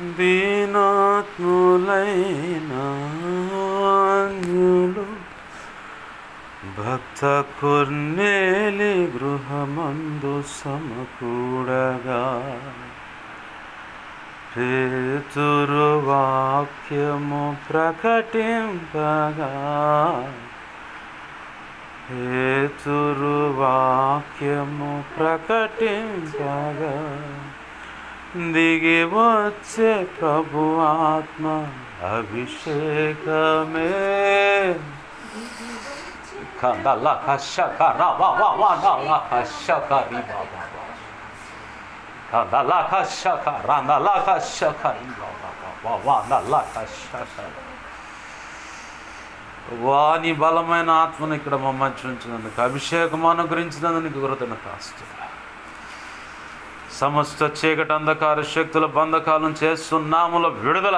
దీనాత్ములైన అన్యులు భక్త కొర్నేలి గృహమందు సమకూడగా పేతురు వాక్యము ప్రకటింపగా పేతురు వాక్యము ప్రకటింపగా దిగి వచ్చే ప్రభు ఆత్మ అభిషేకమే వాని బలమైన ఆత్మను ఇక్కడ మమ్మల్ని ఉంచినందుకు, అభిషేకం అనుగ్రహించినందుకు కృతజ్ఞతాస్తుతులు. సమస్త చీకటి అంధకార శక్తుల బంధకాలను చేస్తున్నాముల విడుదల,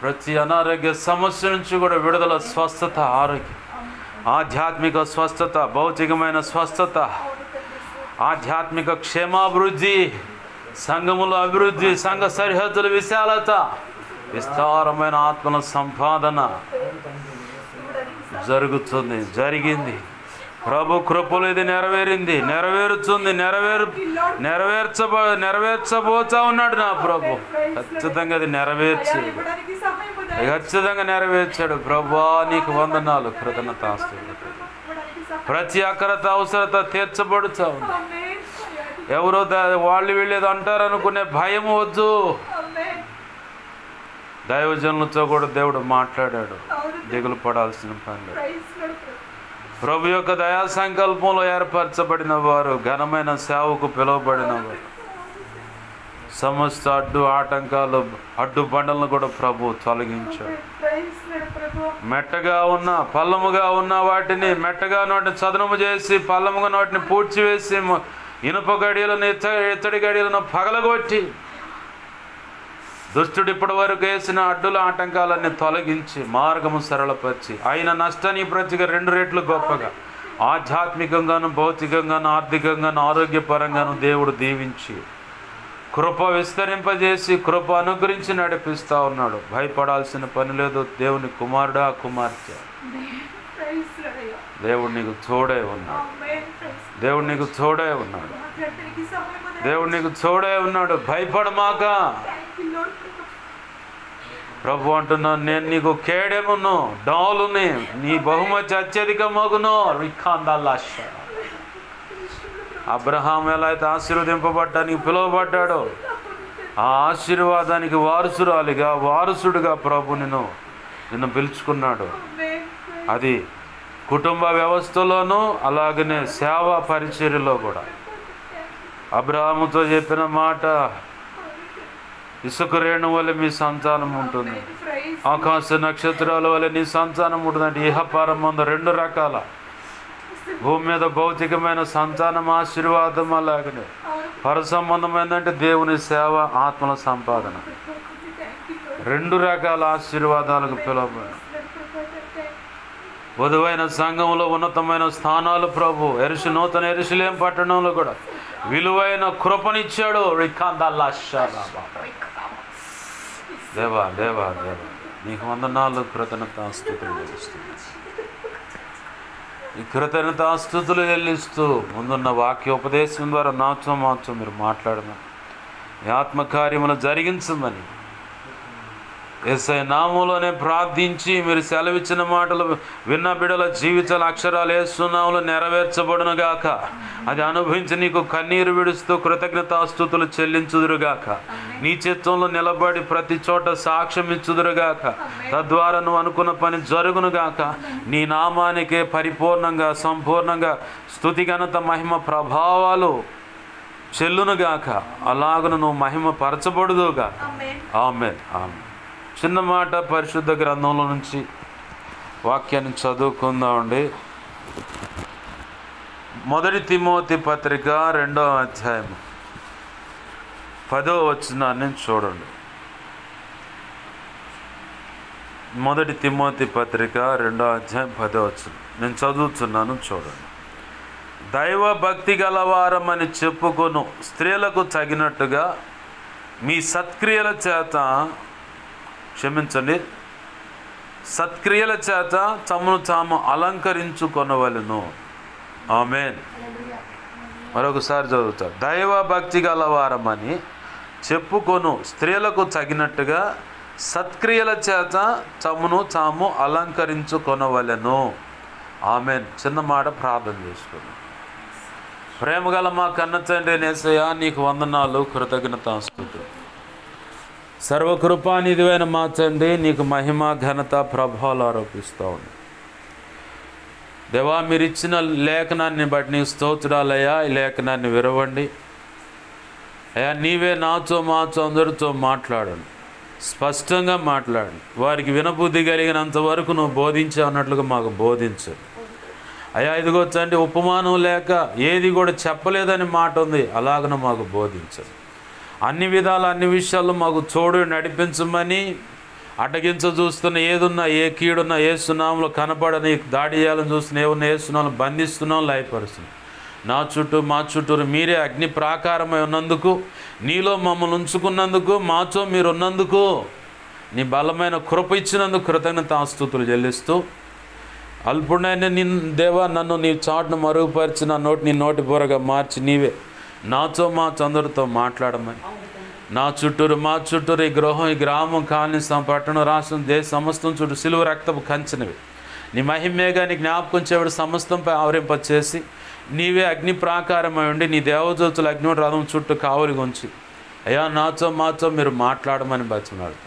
ప్రతి అనారోగ్య సమస్య నుంచి కూడా విడుదల, స్వస్థత, ఆరోగ్యం, ఆధ్యాత్మిక స్వస్థత, భౌతికమైన స్వస్థత, ఆధ్యాత్మిక క్షేమాభివృద్ధి, సంఘముల అభివృద్ధి, సంఘ సరిహద్దుల విశాలత, విస్తారమైన ఆత్మల సంపాదన జరుగుతుంది, జరిగింది. ప్రభు కృపలు ఇది నెరవేరింది, నెరవేరుతుంది, నెరవేర్చబోతా ఉన్నాడు నా ప్రభు. ఖచ్చితంగా అది ఖచ్చితంగా నెరవేర్చాడు. ప్రభా నీకు వందనాలు, కృతజ్ఞతాస్తుతులు. ప్రతి అక్కరత అవసరత తీర్చబడుతూ ఉంది. ఎవరో వాళ్ళు వీళ్ళేదో అంటారు అనుకునే భయం వద్దు. దైవజనులతో కూడా దేవుడు మాట్లాడాడు, దిగులు పడాల్సిన పని లేదు. ప్రభు యొక్క దయా సంకల్పంలో ఏర్పరచబడిన వారు, ఘనమైన సేవకు పిలువబడిన వారు, సమస్త ఆటంకాలు, అడ్డుబండలను కూడా ప్రభు తొలగించాడు. మెట్టగా ఉన్న, పల్లముగా ఉన్న వాటిని మెట్టగా నోటిని చదును చేసి, పల్లముగా నోటిని పూడ్చివేసి, ఇనుప గడియలను ఇత్తడి గడియలను పగలగొట్టి, దుష్టుడు ఇప్పటి వరకు వేసిన అడ్డుల ఆటంకాలన్నీ తొలగించి మార్గము సరళపరిచి, ఆయన నష్టాన్ని ప్రతిగా 2 రెట్లు గొప్పగా ఆధ్యాత్మికంగాను, భౌతికంగాను, ఆర్థికంగాను, ఆరోగ్యపరంగాను దేవుడు దీవించి కృప విస్తరింపజేసి కృప అనుగ్రహించి నడిపిస్తూ ఉన్నాడు. భయపడాల్సిన పని లేదు. దేవుని కుమారుడా, కుమార్తె, దేవుడు నీకు తోడే ఉన్నాడు. దేవుడు నీకు తోడే ఉన్నాడు. దేవుడు నీకు తోడే ఉన్నాడు. భయపడమాక. ప్రభు అంటున్నాను, నేను నీకు కేడెమును, డాలుని, నీ బహుమతి అత్యధిక మగును. అబ్రహాం ఎలా అయితే ఆశీర్వదింపబడ్డానికి పిలువబడ్డాడో, ఆ ఆశీర్వాదానికి వారసుడుగా ప్రభు నిన్ను పిలుచుకున్నాడు. అది కుటుంబ వ్యవస్థలోనూ, అలాగనే సేవా పరిచర్యలో కూడా. అబ్రహాముతో చెప్పిన మాట, ఇసుక రేణు వల్ల మీ సంతానం ఉంటుంది, ఆకాశ నక్షత్రాల వల్ల నీ సంతానం ఉంటుందంటే ఇహపరమందు 2 రకాల భూమి మీద భౌతికమైన సంతానం ఆశీర్వాదం, అలాగనే పర సంబంధమైందంటే దేవుని సేవ, ఆత్మల సంపాదన. 2 రకాల ఆశీర్వాదాలకు పిలువబడి వధువైన సంఘంలో ఉన్నతమైన స్థానాలు ప్రభు నూతన యెరూషలేము పట్టణంలో కూడా విలువైన కృపనిచ్చాడు. దేవా దేవా దేవా నీకు వందనాలు, కృతజ్ఞతాస్తుతులు చెల్లిస్తున్నాను. ఈ కృతజ్ఞతాస్తుతులు చెల్లిస్తూ ముందున్న వాక్యోపదేశం ద్వారా నాతో మీరు మాట్లాడమని, ఈ ఆత్మకార్యములు జరిగించమని యేసయ్య నామములోనే ప్రార్థించి, మీరు సెలవిచ్చిన మాటలు విన్న బిడ్డల జీవితాల అక్షరాలు యేసునామములో నెరవేర్చబడునుగాక. అది అనుభవించి నీకు కన్నీరు విడుస్తూ కృతజ్ఞతాస్తుతులు చెల్లించుదురుగాక. నీ చిత్తంలో నిలబడి ప్రతి చోట సాక్ష్యం ఇచ్చుదురుగాక. తద్వారా నువ్వు అనుకున్న పని జరుగునుగాక. నీ నామానికే పరిపూర్ణంగా, సంపూర్ణంగా స్తుతి, ఘనత, మహిమ, ప్రభావాలు చెల్లునుగాక. అలాగను నువ్వు మహిమ పరచబడుదుగాక. ఆమేన్. ఆమేన్. చిన్న మాట పరిశుద్ధ గ్రంథంలో నుంచి వాక్యాన్ని చదువుకుందామండి. 1 తిమోతి పత్రిక 2వ అధ్యాయం 10వ వచనాన్ని చూడండి. 1 తిమోతి పత్రిక 2వ అధ్యాయం 10వ వచనం నేను చదువుతున్నాను, చూడండి. దైవ భక్తి గలవారమని చెప్పుకొను స్త్రీలకు తగినట్టుగా మీ సత్క్రియల చేత సత్క్రియల చేత తమను తాము అలంకరించుకొనవలెను. ఆమేన్. మరొకసారి చదువుతా. దైవ భక్తి గలవారమని చెప్పుకొను స్త్రీలకు తగినట్టుగా సత్క్రియల చేత తమను తాము అలంకరించుకొనవలెను. ఆమేన్. చిన్న మాట ప్రార్థన చేసుకుని. ప్రేమగల మా కన్న తండ్రి యేసయ్యా, నీకు వందనాలు, కృతజ్ఞతాస్తుతులు. సర్వకృపానిధివైన మా తండ్రి, నీకు మహిమ, ఘనత, ప్రభావాలు ఆరోపిస్తూ ఉంది. దేవా, మీరు ఇచ్చిన లేఖనాన్ని బట్టి నీకు స్తోత్రాలయ్యా. ఈ లేఖనాన్ని విరవండి అయ్యా. నీవే నాతో మాతో అందరితో మాట్లాడండి, స్పష్టంగా మాట్లాడండి. వారికి వినబుద్ధి కలిగినంత వరకు నువ్వు బోధించావు అన్నట్లుగా మాకు బోధించు అయ్యా. ఇదిగో తండ్రి, ఉపమానం లేక ఏది కూడా చెప్పలేదని మాట ఉంది, అలాగన మాకు బోధించండి. అన్ని విధాలు అన్ని విషయాల్లో మాకు తోడు నడిపించమని, అడ్డగించ చూస్తున్న ఏదున్నా, ఏ కీడున్నా ఏ సునాములో కనపడని దాడి చేయాలని చూస్తున్న ఏమున్నా ఏ సునాములు బంధిస్తున్నాం, లయపరుస్తున్నాం. నా చుట్టూ మా చుట్టూరు మీరే అగ్ని ప్రాకారమై ఉన్నందుకు, నీలో మమ్మల్ని ఉంచుకున్నందుకు, మాతో మీరు ఉన్నందుకు, నీ బలమైన కృప ఇచ్చినందుకు కృతజ్ఞతాస్తుతులు చెల్లిస్తూ, అల్పుడైన దేవా, నన్ను నీ చాటును మరుగుపరిచి నా నోటి నీ నోటి బోరగా మార్చి నీవే నాతో మాతో అందరితో మాట్లాడమని, నా చుట్టూరు మా చుట్టూరు ఈ గృహం, ఈ గ్రామం, కాలనీ, పట్టణం, రాష్ట్రం, దేశ సమస్తం చుట్టూ సిలువ రక్తపు కంచెనవి నీ మహిమేగా నీ జ్ఞాపకం చేయబడి సమస్తంపై ఆవరింపచేసి నీవే అగ్ని ప్రాకారమై ఉండి నీ దేవదూతలు అగ్ని రథం చుట్టూ కావలి ఉంచి అయ్యా నాతో మాతో మీరు మాట్లాడమని బతిమలాడుతున్నాను.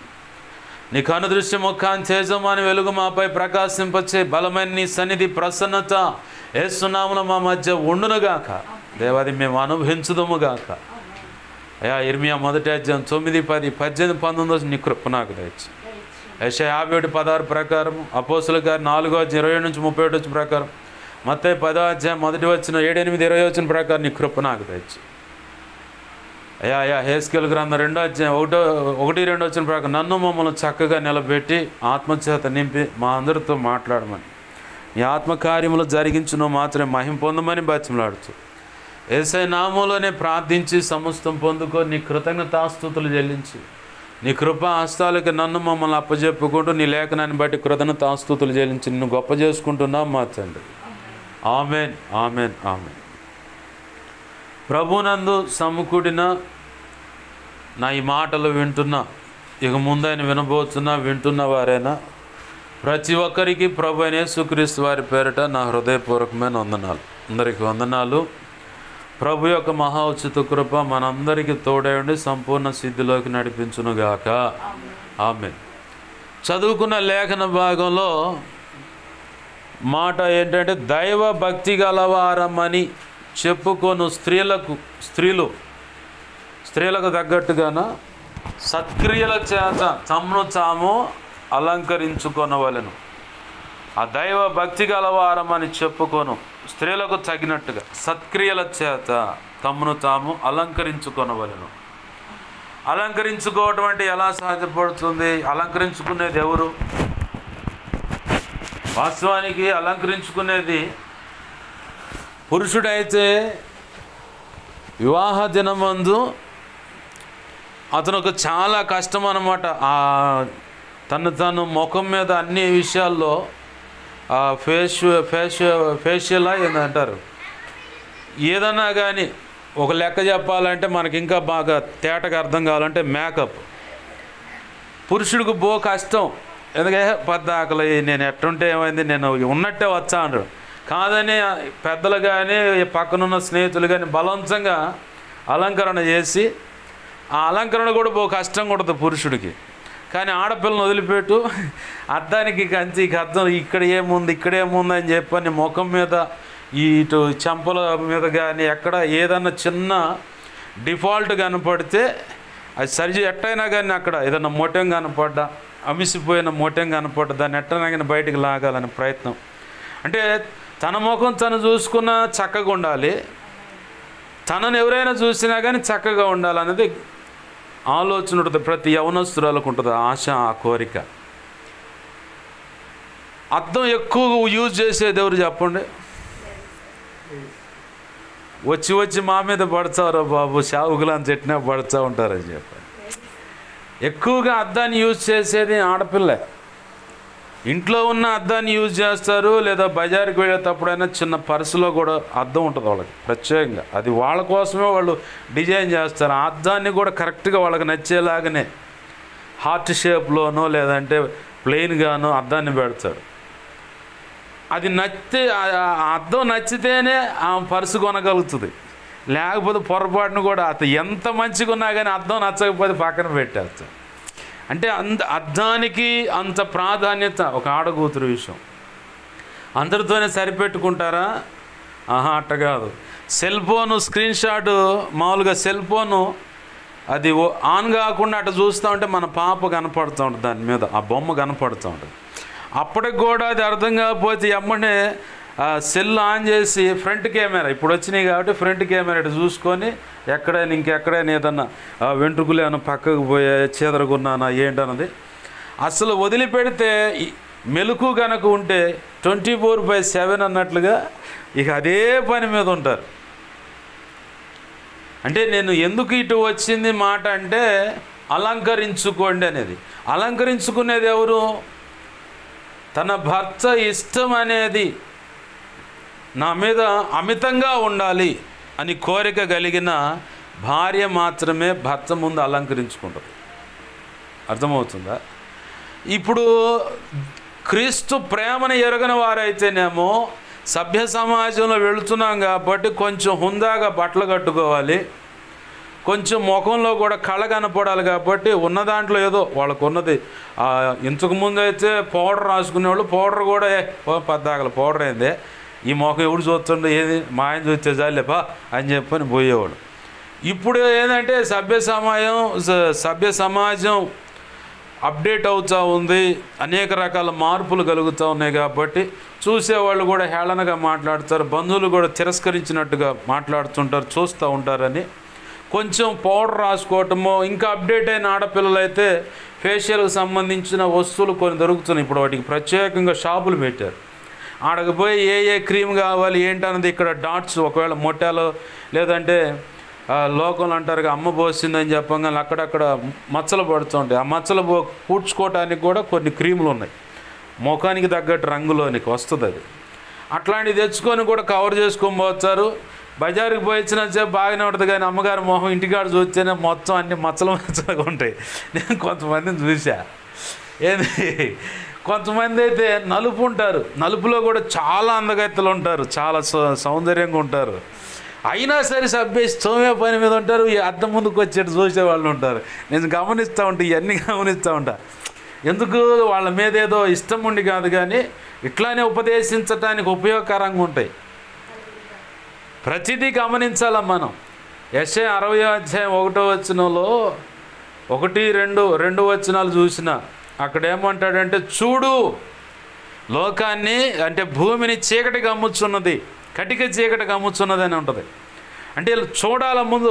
నీ కనుదృష్టి ముఖాన్ని తేజమాని వెలుగు మాపై ప్రకాశింపచే బలమైన నీ సన్నిధి ప్రసన్నత యేసునామమున మా మధ్య ఉండునుగాక. దేవాది మేము అనుభవించుదుముగాక. అయ్యా, ఇర్మియా 1వ అధ్యాయం 9, 10, 18, 19 నీ కృప నాకు దయచి. యెషయా 57:16 ప్రకారం, అపోస్తలుల కార్యం 4వ అధ్యాయం 27 నుంచి 31 ప్రకారం, మత్తయి 10వ అధ్యాయం 1వ వచనం 7, 8, 20 ప్రకారం నీ కృప నాకు దయచి. అయ్యా హెస్కేలు గ్రంథం 2వ అధ్యాయం 1, 2 ప్రకారం నన్ను మమ్మల్ని చక్కగా నిలబెట్టి ఆత్మచేత నింపి మా అందరితో మాట్లాడమని, నీ ఆత్మకార్యములు జరిగించును మాత్రమే మహిమ పొందమని బతిమలాడుతూ యేసయ్య నామములోనే ప్రార్థించి సమస్తం పొందుకో నీ కృతజ్ఞతాస్తుతులు చెల్లించి నీ కృప హస్తాలకి నన్ను మమ్మల్ని అప్పజెప్పుకుంటూ నీ లేఖనాన్ని బట్టి కృతజ్ఞతాస్తుతులు చెల్లించి నిన్ను గొప్ప చేసుకుంటున్నాం మా తండ్రి. ఆమేన్, ఆమేన్, ఆమేన్. ప్రభునందు సమకూడిన నా ఈ మాటలు వింటున్నా, ఇక ముందైన వింటున్న వారైనా ప్రతి ఒక్కరికి ప్రభు అయిన యేసుక్రీస్తు వారి పేరిట నా హృదయపూర్వకమైన వందనాలు. అందరికీ వందనాలు. ప్రభు యొక్క మహా ఉచిత కృప మనందరికీ తోడైండి సంపూర్ణ సిద్ధిలోకి నడిపించునుగాక. ఆమేన్. చదువుకున్న లేఖన భాగంలో మాట ఏంటంటే, దైవ భక్తి గలవారమని చెప్పుకొను స్త్రీలకు తగ్గట్టుగాన సత్క్రియల చేత తమను తాము అలంకరించుకొనవలెను. ఆ దైవ భక్తి గలవారమని చెప్పుకొను స్త్రీలకు తగినట్టుగా సత్క్రియల చేత తమను తాము అలంకరించుకొనవలెను. అలంకరించుకోవటం అంటే ఎలా సాధ్యపడుతుంది? అలంకరించుకునేది ఎవరు? వాస్తవానికి అలంకరించుకునేది పురుషుడైతే వివాహ దినమందు అతనికి చాలా కష్టం అన్నమాట. తను ముఖం మీద అన్ని విషయాల్లో ఫేషియల్ ఏందంటారు, ఏదన్నా కానీ ఒక లెక్క చెప్పాలంటే మనకి ఇంకా బాగా తేటగా అర్థం కావాలంటే మేకప్. పురుషుడికి కష్టం. ఎందుకంటే పద్దాకలు నేను ఎట్టుంటే ఏమైంది, నేను ఉన్నట్టే వచ్చా అంటారు. కాదని పెద్దలు కానీ పక్కనున్న స్నేహితులు కానీ బలవంతంగా అలంకరణ చేసి, ఆ అలంకరణ కూడా కష్టం కొడుతుంది పురుషుడికి. కానీ ఆడపిల్లని వదిలిపెట్టు, అద్దానికి కంచి అద్దం ఇక్కడ ఏముంది అని చెప్పని ముఖం మీద ఇటు చెంపల మీద కానీ ఎక్కడ ఏదన్నా చిన్న డిఫాల్ట్ కనపడితే అది సరి ఎట్టయినా కానీ అక్కడ ఏదన్నా మొటం కనపడ్డా, అమిసిపోయిన మొటం కనపడ్డా దాన్ని ఎట్టయినా కానీ బయటికి లాగాలని ప్రయత్నం. అంటే తన ముఖం తను చూసుకున్నా చక్కగా ఉండాలి, తనను ఎవరైనా చూసినా కానీ చక్కగా ఉండాలనేది ఆలోచన ఉంటుంది. ప్రతి యవనస్తురాలకు ఉంటుంది ఆశ, ఆ కోరిక. అద్దం ఎక్కువ యూజ్ చేసేది ఎవరు చెప్పండి? వచ్చి మా మీద పడతారో బాబు, షావుకులని చెట్టినా పడుతూ ఉంటారని చెప్పండి. ఎక్కువగా అద్దాన్ని యూజ్ చేసేది ఆడపిల్లే. ఇంట్లో ఉన్న అద్దాన్ని యూజ్ చేస్తారు, లేదా బజారుకి వెళ్ళేటప్పుడైనా చిన్న పర్సులో కూడా అద్దం ఉంటుంది వాళ్ళకి ప్రత్యేకంగా. అది వాళ్ళ కోసమే వాళ్ళు డిజైన్ చేస్తారు. ఆ అద్దాన్ని కూడా కరెక్ట్గా వాళ్ళకి నచ్చేలాగానే హార్ట్ షేప్లోనో లేదంటే ప్లెయిన్గానో అద్దాన్ని పెడతారు. అది నచ్చితే, అద్దం నచ్చితేనే ఆ పర్సు కొనగలుగుతుంది. లేకపోతే పొరపాటును కూడా ఎంత మంచిగా ఉన్నా కానీ అద్దం నచ్చకపోతే పక్కన పెట్టేస్తాం. అంటే అద్దానికి అంత ప్రాధాన్యత. ఒక ఆడకూతురు విషయం అందరితోనే సరిపెట్టుకుంటారా? అట్ట కాదు. సెల్ ఫోను స్క్రీన్ షాట్, మామూలుగా సెల్ ఫోను అది ఆన్ కాకుండా అటు చూస్తూ ఉంటే మన పాప కనపడుతూ ఉంటుంది, దాని మీద ఆ బొమ్మ కనపడుతూ ఉంటుంది. అప్పటికి కూడా అది అర్థం కాకపోతే ఎమ్మనే సెల్ ఆన్ చేసి ఫ్రంట్ కెమెరా, ఇప్పుడు వచ్చినాయి కాబట్టి ఫ్రంట్ కెమెరా ఇటు చూసుకొని ఎక్కడైనా ఇంకెక్కడైనా ఏదన్నా వెంట్రుకలు ఏమైనా పక్కకు పోయే చీదరకున్నానా ఏంటన్నది అసలు వదిలిపెడితే మెలకు కనుక ఉంటే 24/7 అన్నట్లుగా ఇక అదే పని మీద ఉంటారు. అంటే నేను ఎందుకు ఇటు వచ్చింది మాట అంటే అలంకరించుకోండి అనేది. అలంకరించుకునేది ఎవరు? తన భర్త ఇష్టం అనేది నా మీద అమితంగా ఉండాలి అని కోరిక కలిగిన భార్య మాత్రమే భర్త ముందు అలంకరించుకుంటుంది. అర్థమవుతుందా? ఇప్పుడు క్రీస్తు ప్రేమను ఎరగని వారైతేనేమో సభ్య సమాజంలో వెళుతున్నాం కాబట్టి కొంచెం హుందాగా బట్టలు కట్టుకోవాలి, కొంచెం ముఖంలో కూడా కళ కనపడాలి కాబట్టి ఉన్న దాంట్లో ఏదో వాళ్ళకు ఉన్నది. ఇంతకుముందు అయితే పౌడర్ రాసుకునేవాళ్ళు, పౌడర్ కూడా పద్దాకల పౌడర్ అయిందే, ఈ ముఖం ఎవడు చూస్తుండే, ఏది మా ఆయన చూస్తే చాలేపా అని చెప్పని పోయేవాడు. ఇప్పుడు ఏంటంటే సభ్య సమాజం అప్డేట్ అవుతూ ఉంది, అనేక రకాల మార్పులు కలుగుతూ ఉన్నాయి కాబట్టి చూసేవాళ్ళు కూడా హేళనగా మాట్లాడతారు, బంధువులు కూడా తిరస్కరించినట్టుగా మాట్లాడుతుంటారు, చూస్తూ ఉంటారని కొంచెం పౌడర్ రాసుకోవటమో, ఇంకా అప్డేట్ అయిన ఆడపిల్లలు అయితే ఫేషియల్కి సంబంధించిన వస్తువులు కొన్ని దొరుకుతున్నాయి. ఇప్పుడు వాటికి ప్రత్యేకంగా షాపులు పెట్టారు. ఆడకు పోయి ఏ క్రీమ్ కావాలి ఏంటన్నది ఇక్కడ డాట్స్, ఒకవేళ మొట్టాలో లేదంటే లోకంలో అంటారు అమ్మ పోసిందని చెప్పగానే అక్కడక్కడ మచ్చలు పడుతుంటాయి. ఆ మచ్చలు పూడ్చుకోవటానికి కూడా కొన్ని క్రీములు ఉన్నాయి, ముఖానికి తగ్గట్టు రంగులోనికి వస్తుంది. అది అట్లాంటివి తెచ్చుకొని కూడా కవర్ చేసుకొని పోతారు. బజారుకి పోయించిన సేపు బాగానే ఉంటుంది కానీ అమ్మగారి మొహం ఇంటికాడ చూస్తేనే మొత్తం అన్ని మచ్చలుగా ఉంటాయి. నేను కొంతమందిని చూసా. కొంతమంది అయితే నలుపు ఉంటారు, నలుపులో కూడా చాలా అందగత్తెలు ఉంటారు, చాలా సౌందర్యంగా ఉంటారు. అయినా సరే సభ్యమే పని మీద ఉంటారు. ఈ అద్దం ముందుకు వచ్చేట్టు చూసేవాళ్ళు ఉంటారు. నేను గమనిస్తూ ఉంటా, ఇవన్నీ గమనిస్తూ ఉంటా. ఎందుకు వాళ్ళ మీద ఏదో ఇష్టం ఉండి కాదు కానీ ఇట్లానే ఉపదేశించటానికి ఉపయోగకరంగా ఉంటాయి. ప్రతిదీ గమనించాల మనం. యెషయా 60:1 1-2 వచనాలు చూసిన అక్కడ ఏమంటాడంటే, చూడు లోకాన్ని, అంటే భూమిని చీకటి గమ్ముచున్నది, కటిక చీకటి గమ్ముచున్నది అని ఉంటుంది. అంటే చూడాల ముందు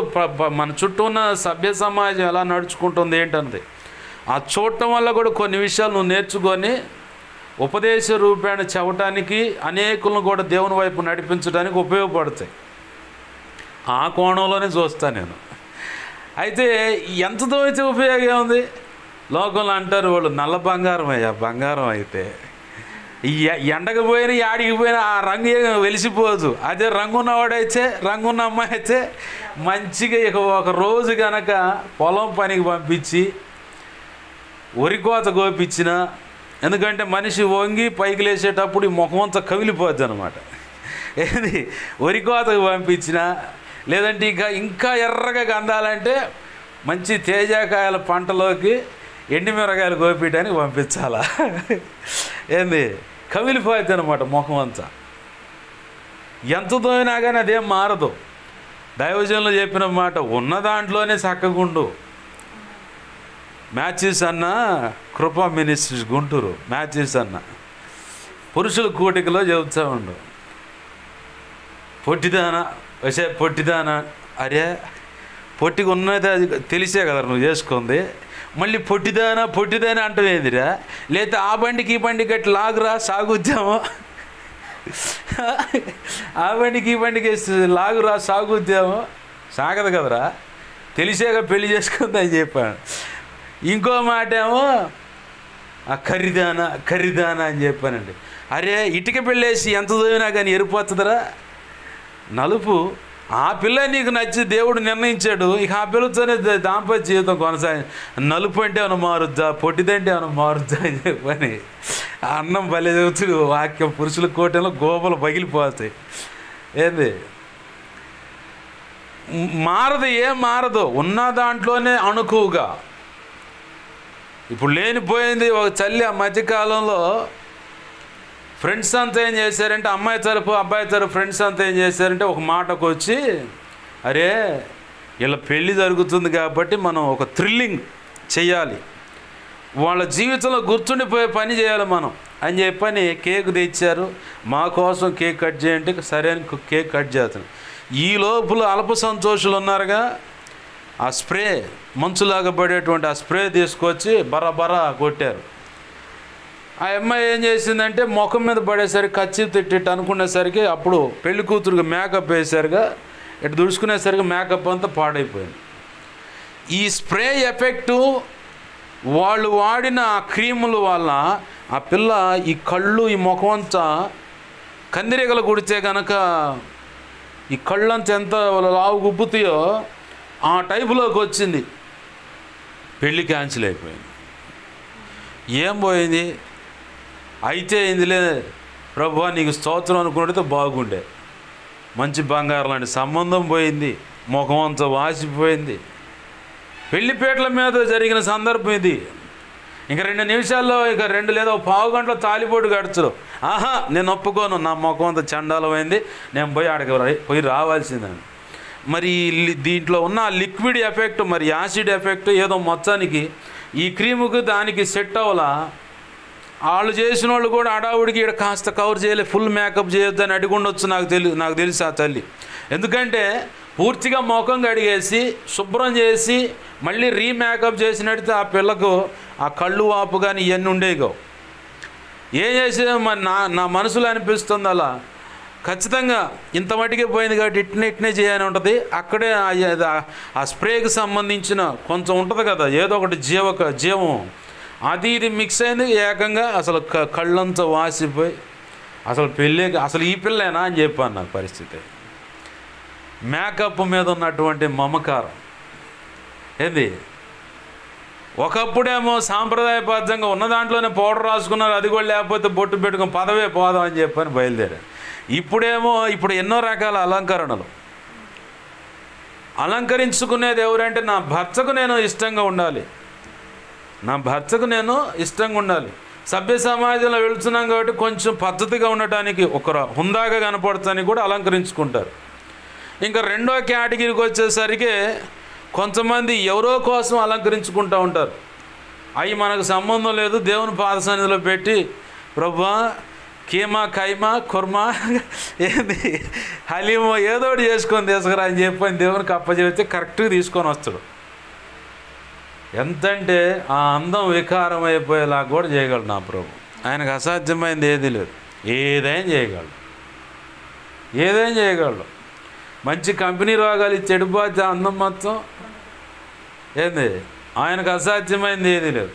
మన చుట్టూ ఉన్న సభ్య సమాజం ఎలా నడుచుకుంటుంది ఏంటన్నది. ఆ చూడటం వల్ల కూడా కొన్ని విషయాలు నువ్వు నేర్చుకొని ఉపదేశ రూపేణ చెప్పటానికి, అనేకులను కూడా దేవుని వైపు నడిపించడానికి ఉపయోగపడతాయి. ఆ కోణంలోనే చూస్తాను నేను. అయితే ఎంతతో అయితే ఉపయోగం ఉంది? లోకంలో అంటారు వాళ్ళు నల్ల బంగారం అయ్యా, బంగారం అయితే ఎండకు పోయినా యాడికి పోయినా ఆ రంగు వెలిసిపోదు. అదే రంగున్నవాడైతే, రంగున్న అమ్మాయి అయితే మంచిగా ఒక రోజు కనుక పొలం పనికి పంపించి వరికోత కోపించిన, ఎందుకంటే మనిషి వంగి పైకి లేచేటప్పుడు ఈ ముఖం అంతా కవిలిపోద్ది అనమాట. ఏది వరికోతకు పంపించిన, లేదంటే ఇంకా ఎర్రగా గందాలంటే మంచి తేజాకాయల పంటలోకి ఎండిమిరకాయలు కోపించడానికి పంపించాలా. ఏంది కవిలిపోద్ది అనమాట ముఖం అంతా. ఎంత తోయినా కానీ అదేం మారదు. దైవజనులు చెప్పిన మాట, ఉన్న దాంట్లోనే చక్కగుండు. మ్యాచెస్ అన్న కృపా మినిస్ట్రీస్ గుంటూరు, మ్యాచెస్ అన్న పురుషుల కూటికలో చెబుతూ ఉండు. పొట్టిదానా పొట్టిదానా, అరే పొట్టిగా ఉన్నది అది తెలిసే కదా నువ్వు చేసుకుంది, మళ్ళీ పొట్టిదానా అంటవేందిరా? లేదా ఆ బండికి ఈ బండికి అట్లా లాగురా సాగుద్దాము, ఆ బండికి ఈ బండికి లాగురా సాగుద్దాము, సాగదు కదరా, తెలిసేగా పెళ్లి చేసుకుంది అని చెప్పాను. ఇంకో మాట ఏమో ఖరీదానా అని చెప్పానండి. అరే ఇటుక పెళ్ళేసి ఎంత చదివినా కానీ ఎరిపోతుందిరా నలుపు. ఆ పిల్ల నీకు నచ్చి దేవుడు నిర్ణయించాడు, ఇక ఆ పిల్లతోనే దాంపత్య జీవితం కొనసాగి. నలుపు అంటే ఏమైనా మారుద్దా, పొట్టిదంటే ఏమైనా మారుద్దా అని చెప్పని అన్నం భలే చెబుతుడు వాక్యం. పురుషుల కోటలో గోపలు పగిలిపోతాయి. ఏంది మారదు, ఏం మారదు, ఉన్న దాంట్లోనే అణుకువగా. ఇప్పుడు లేనిపోయింది ఒక చల్లి ఆ మధ్యకాలంలో ఫ్రెండ్స్ అంతా ఏం చేశారంటే, అమ్మాయి తరపు అబ్బాయి తరపు ఫ్రెండ్స్ అంతా ఏం చేశారంటే ఒక మాటకు వచ్చి, అరే ఇలా పెళ్ళి జరుగుతుంది కాబట్టి మనం ఒక థ్రిల్లింగ్ చెయ్యాలి, వాళ్ళ జీవితంలో గుర్తుండిపోయే పని చేయాలి మనం అని చెప్పని కేక్ తెచ్చారు. మా కోసం కేక్ కట్ చేయంటే సరే అని కేక్ కట్ చేస్తాను. ఈ లోపల అల్ప సంతోషులు ఉన్నారుగా, ఆ స్ప్రే మంచులాగా పడేటువంటి ఆ స్ప్రే తీసుకొచ్చి బరా కొట్టారు. ఆ అమ్మాయి ఏం చేసిందంటే ముఖం మీద పడేసరికి కచ్చి తిట్టిట్టు అనుకునేసరికి అప్పుడు పెళ్లి కూతురుగా మేకప్ వేసారుగా, ఇటు దుడుచుకునేసరికి మేకప్ అంతా పాడైపోయింది. ఈ స్ప్రే ఎఫెక్టు వాళ్ళు వాడిన ఆ క్రీముల వల్ల ఆ పిల్ల ఈ కళ్ళు ఈ ముఖం అంతా కందిరీగలు కుడితే కనుక ఈ కళ్ళంతా ఎంత లావు గుబ్బుతాయో ఆ టైపులోకి వచ్చింది. పెళ్ళి క్యాన్సిల్ అయిపోయింది. ఏం పోయింది అయితే ఇందులే ప్రభువా నీకు స్తోత్రం అనుకుంటే బాగుండే, మంచి బంగారం లాంటి సంబంధం పోయింది, ముఖం అంతా వాసిపోయింది. పెళ్లిపేటల మీద జరిగిన సందర్భం ఇది. ఇంక 2 నిమిషాల్లో, ఇక 2 లేదా 1/2 గంటలో తాలిపోటు గడుచురు. ఆహా నేను ఒప్పుకోను, నా ముఖం అంతా చండాలమైంది, నేను పోయి ఆడికి పోయి రావాల్సిందని. మరి దీంట్లో ఉన్న లిక్విడ్ ఎఫెక్ట్, మరి యాసిడ్ ఎఫెక్ట్ ఏదో మొత్తానికి ఈ క్రీముకి దానికి సెట్ అవ్వాలా. వాళ్ళు చేసిన వాళ్ళు కూడా అడావుడికి ఇక్కడ కాస్త కవర్ చేయలే, ఫుల్ మేకప్ చేయొద్దని అడిగుండొచ్చు. నాకు తెలుసు ఆ తల్లి. ఎందుకంటే పూర్తిగా ముఖం కడిగేసి శుభ్రం చేసి మళ్ళీ రీమేకప్ చేసినట్టు ఆ పిల్లకు ఆ కళ్ళు వాపు కానీ ఇవన్నీ ఉండేగో. ఏం చేసే మరి నా మనసులో అనిపిస్తుంది అలా, ఖచ్చితంగా ఇంత మట్టికే పోయింది కాబట్టి ఇట్నే చేయని ఉంటుంది. అక్కడే ఆ స్ప్రేకి సంబంధించిన కొంచెం ఉంటుంది కదా ఏదో ఒకటి జీవం, అది ఇది మిక్స్ అయింది ఏకంగా. అసలు కళ్ళంతా వాసిపోయి అసలు అసలు ఈ పిల్లేనా అని చెప్పాను నాకు పరిస్థితి. మేకప్ మీద ఉన్నటువంటి మమకారం ఏంది, ఒకప్పుడేమో సాంప్రదాయబద్ధంగా ఉన్న దాంట్లోనే పౌడర్ రాసుకున్నారు, అది కూడా లేకపోతే బొట్టు పెట్టుకుని పదవే పోదాం అని చెప్పని బయలుదేరారు. ఇప్పుడు ఎన్నో రకాల అలంకరణలు. అలంకరించుకునేది ఎవరంటే నా భర్తకు నేను ఇష్టంగా ఉండాలి, నా భర్తకు నేను ఇష్టంగా ఉండాలి. సభ్య సమాజంలో వెళుతున్నాం కాబట్టి కొంచెం పద్ధతిగా ఉండటానికి, ఒక హుందాగా కనపడతానికి కూడా అలంకరించుకుంటారు. ఇంకా రెండో కేటగిరీకి వచ్చేసరికి కొంతమంది ఎవరో కోసం అలంకరించుకుంటూ ఉంటారు. అవి మనకు సంబంధం లేదు, దేవుని పాద సన్నిధిలో పెట్టి ప్రభువా కీమా కైమా కుర్మా ఏంది హలీమో ఏదో ఒకటి చేసుకొని తీసుకురా అని చెప్పని దేవునికి అప్పచెప్తే కరెక్ట్గా తీసుకొని వస్తాడు. ఎంతంటే ఆ అందం వికారం అయిపోయేలా కూడా చేయగలడు నా ప్రభు. ఆయనకు అసాధ్యమైంది ఏదీ లేదు, ఏదైనా చేయగలడు. మంచి కంపెనీ రోగాలు చెడిపోతే అందం మొత్తం ఏంది, ఆయనకు అసాధ్యమైంది ఏదీ లేదు.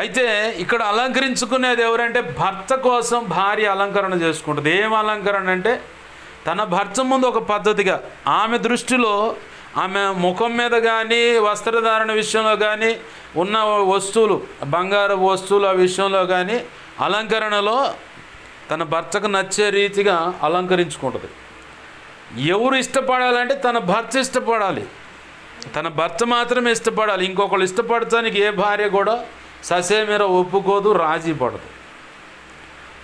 అయితే ఇక్కడ అలంకరించుకునేది ఎవరంటే భర్త కోసం భార్య అలంకరణ చేసుకుంటుంది. ఏం అలంకరణ అంటే తన భర్త ముందు ఒక పద్ధతిగా, ఆమె దృష్టిలో ఆమె ముఖం మీద కానీ వస్త్రధారణ విషయంలో కానీ ఉన్న వస్తువులు, బంగారు వస్తువులు ఆ విషయంలో కానీ అలంకరణలో తన భర్తకు నచ్చే రీతిగా అలంకరించుకుంటుంది. ఎవరు ఇష్టపడాలంటే తన భర్త ఇష్టపడాలి, తన భర్త మాత్రమే ఇష్టపడాలి. ఇంకొకళ్ళు ఇష్టపడటానికి ఏ భార్య కూడా ససేమిర ఒప్పుకోదు, రాజీ పడదు,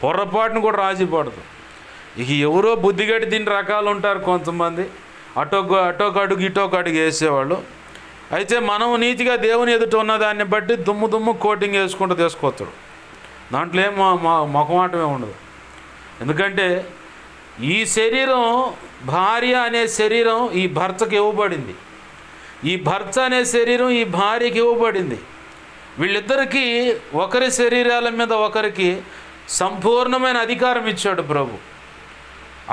పొర్రపాటును కూడా రాజీ పడదు. ఇక ఎవరో బుద్ధిగట్టి దీని రకాలు ఉంటారు కొంతమంది, అటొక అడుగు ఇటొక అడుగు వేసేవాళ్ళు. అయితే మనం నీతిగా దేవుని ఎదుట ఉన్న దాన్ని బట్టి దుమ్ము కోటింగ్ వేసుకుంటూ తీసుకొస్తాడు. దాంట్లో ఏం మొఖమాటమే ఉండదు. ఎందుకంటే ఈ శరీరం, భార్య అనే శరీరం ఈ భర్తకి ఇవ్వబడింది, ఈ భర్త అనే శరీరం ఈ భార్యకి ఇవ్వబడింది. వీళ్ళిద్దరికీ ఒకరి శరీరాల మీద ఒకరికి సంపూర్ణమైన అధికారం ఇచ్చాడు ప్రభు.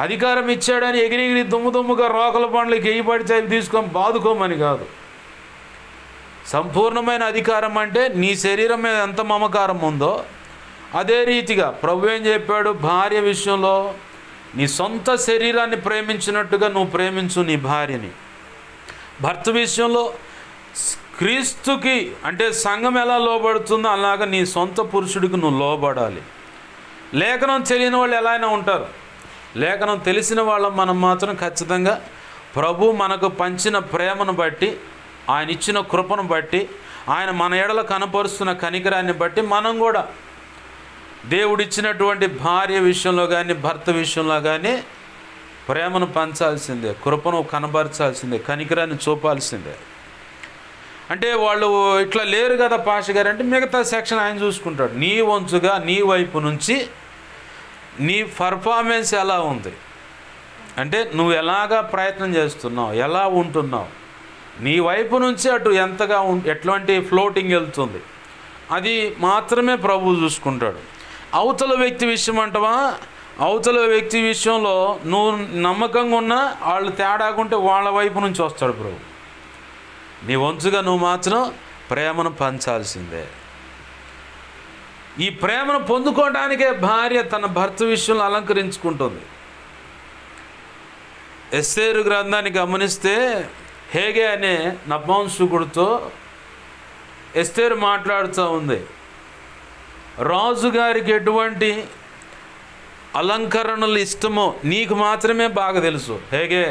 అధికారం ఇచ్చాడని ఎగిరిగిరి దుమ్ముగా రోకల పండ్లకి ఎయ్యి పడితే అవి తీసుకొని బాదుకోమని కాదు, సంపూర్ణమైన అధికారం అంటే నీ శరీరం మీద ఎంత మమకారం ఉందో అదే రీతిగా ప్రభు ఏం చెప్పాడు, భార్య విషయంలో నీ సొంత శరీరాన్ని ప్రేమించినట్టుగా నువ్వు ప్రేమించు నీ భార్యని. భర్త విషయంలో క్రీస్తుకి అంటే సంఘం ఎలా లోబడుతుందో అలాగా నీ సొంత పురుషుడికి నువ్వు లోబడాలి. లేఖనం తెలియని వాళ్ళు ఎలా అయినా ఉంటారు, లేఖనం తెలిసిన వాళ్ళం మనం మాత్రం ఖచ్చితంగా ప్రభు మనకు పంచిన ప్రేమను బట్టి, ఆయన ఇచ్చిన కృపను బట్టి, ఆయన మన ఎడల కనపరుస్తున్న కనికరాన్ని బట్టి మనం కూడా దేవుడిచ్చినటువంటి భార్య విషయంలో కానీ భర్త విషయంలో కానీ ప్రేమను పంచాల్సిందే, కృపను కనబరచాల్సిందే, కనికరాన్ని చూపాల్సిందే. అంటే వాళ్ళు ఇట్లా లేరు కదా పాష గారు అంటే మిగతా సెక్షన్ ఆయన చూసుకుంటాడు. నీ వంచుగా నీ వైపు నుంచి నీ పర్ఫార్మెన్స్ ఎలా ఉంది అంటే నువ్వు ఎలాగా ప్రయత్నం చేస్తున్నావు, ఎలా ఉంటున్నావు, నీ వైపు నుంచి అటు ఎంతగా ఎట్లాంటి ఫ్లోటింగ్ వెళ్తుంది, అది మాత్రమే ప్రభువు చూసుకుంటాడు. అవతల వ్యక్తి విషయం అంటవా, అవతల వ్యక్తి విషయంలో నువ్వు నమ్మకంగా ఉన్నా వాళ్ళు తేడాకుంటే వాళ్ళ వైపు నుంచి వస్తాడు ప్రభు. నీ వంచుగా నువ్వు మాత్రం ప్రేమను పంచాల్సిందే. ఈ ప్రేమను పొందుకోవడానికే భార్య తన భర్త విషయంలో అలంకరించుకుంటుంది. ఎస్తేరు గ్రంథాన్ని గమనిస్తే హేగే అనే నపుంసకుడితో ఎస్తేరు మాట్లాడుతూ ఉంది. రాజుగారికి ఎటువంటి అలంకరణలు ఇష్టమో నీకు మాత్రమే బాగా తెలుసు. హేగే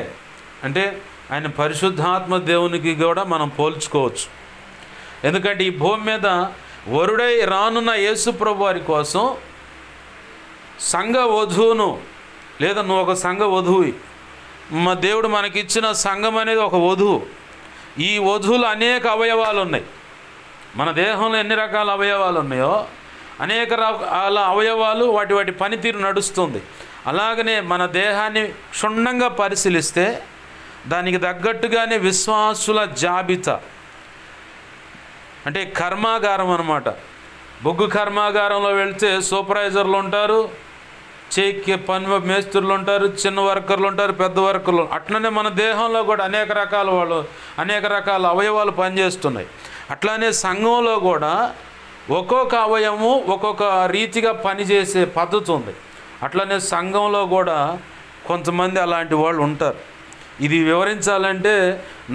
అంటే ఆయన పరిశుద్ధాత్మ దేవునికి కూడా మనం పోల్చుకోవచ్చు. ఎందుకంటే ఈ భూమి మీద వరుడై రానున్న యేసు ప్రభు వారి కోసం సంఘ వధువును, లేదా నువ్వు ఒక సంఘ వధువు, మా దేవుడు మనకిచ్చిన సంఘం అనేది ఒక వధువు. ఈ వధువులు అనేక అవయవాలు ఉన్నాయి. మన దేహంలో ఎన్ని రకాల అవయవాలు ఉన్నాయో అనేక రకాల అవయవాలు వాటి పనితీరు నడుస్తుంది. అలాగనే మన దేహాన్ని క్షుణ్ణంగా పరిశీలిస్తే దానికి తగ్గట్టుగానే విశ్వాసుల జాబితా అంటే కర్మాగారం అన్నమాట. బొగ్గు కర్మాగారంలో వెళ్తే సూపర్వైజర్లు ఉంటారు, చేకి పని మేస్త్రులు ఉంటారు, చిన్న వర్కర్లు ఉంటారు, పెద్ద వర్కర్లు. అట్లనే మన దేహంలో కూడా అనేక రకాల అవయవాలు పనిచేస్తున్నాయి. అట్లానే సంఘంలో కూడా ఒక్కొక్క అవయవము ఒక్కొక్క రీతిగా పనిచేసే పద్ధతి ఉంది. అట్లనే సంఘంలో కూడా కొంతమంది అలాంటి వాళ్ళు ఉంటారు. ఇది వివరించాలంటే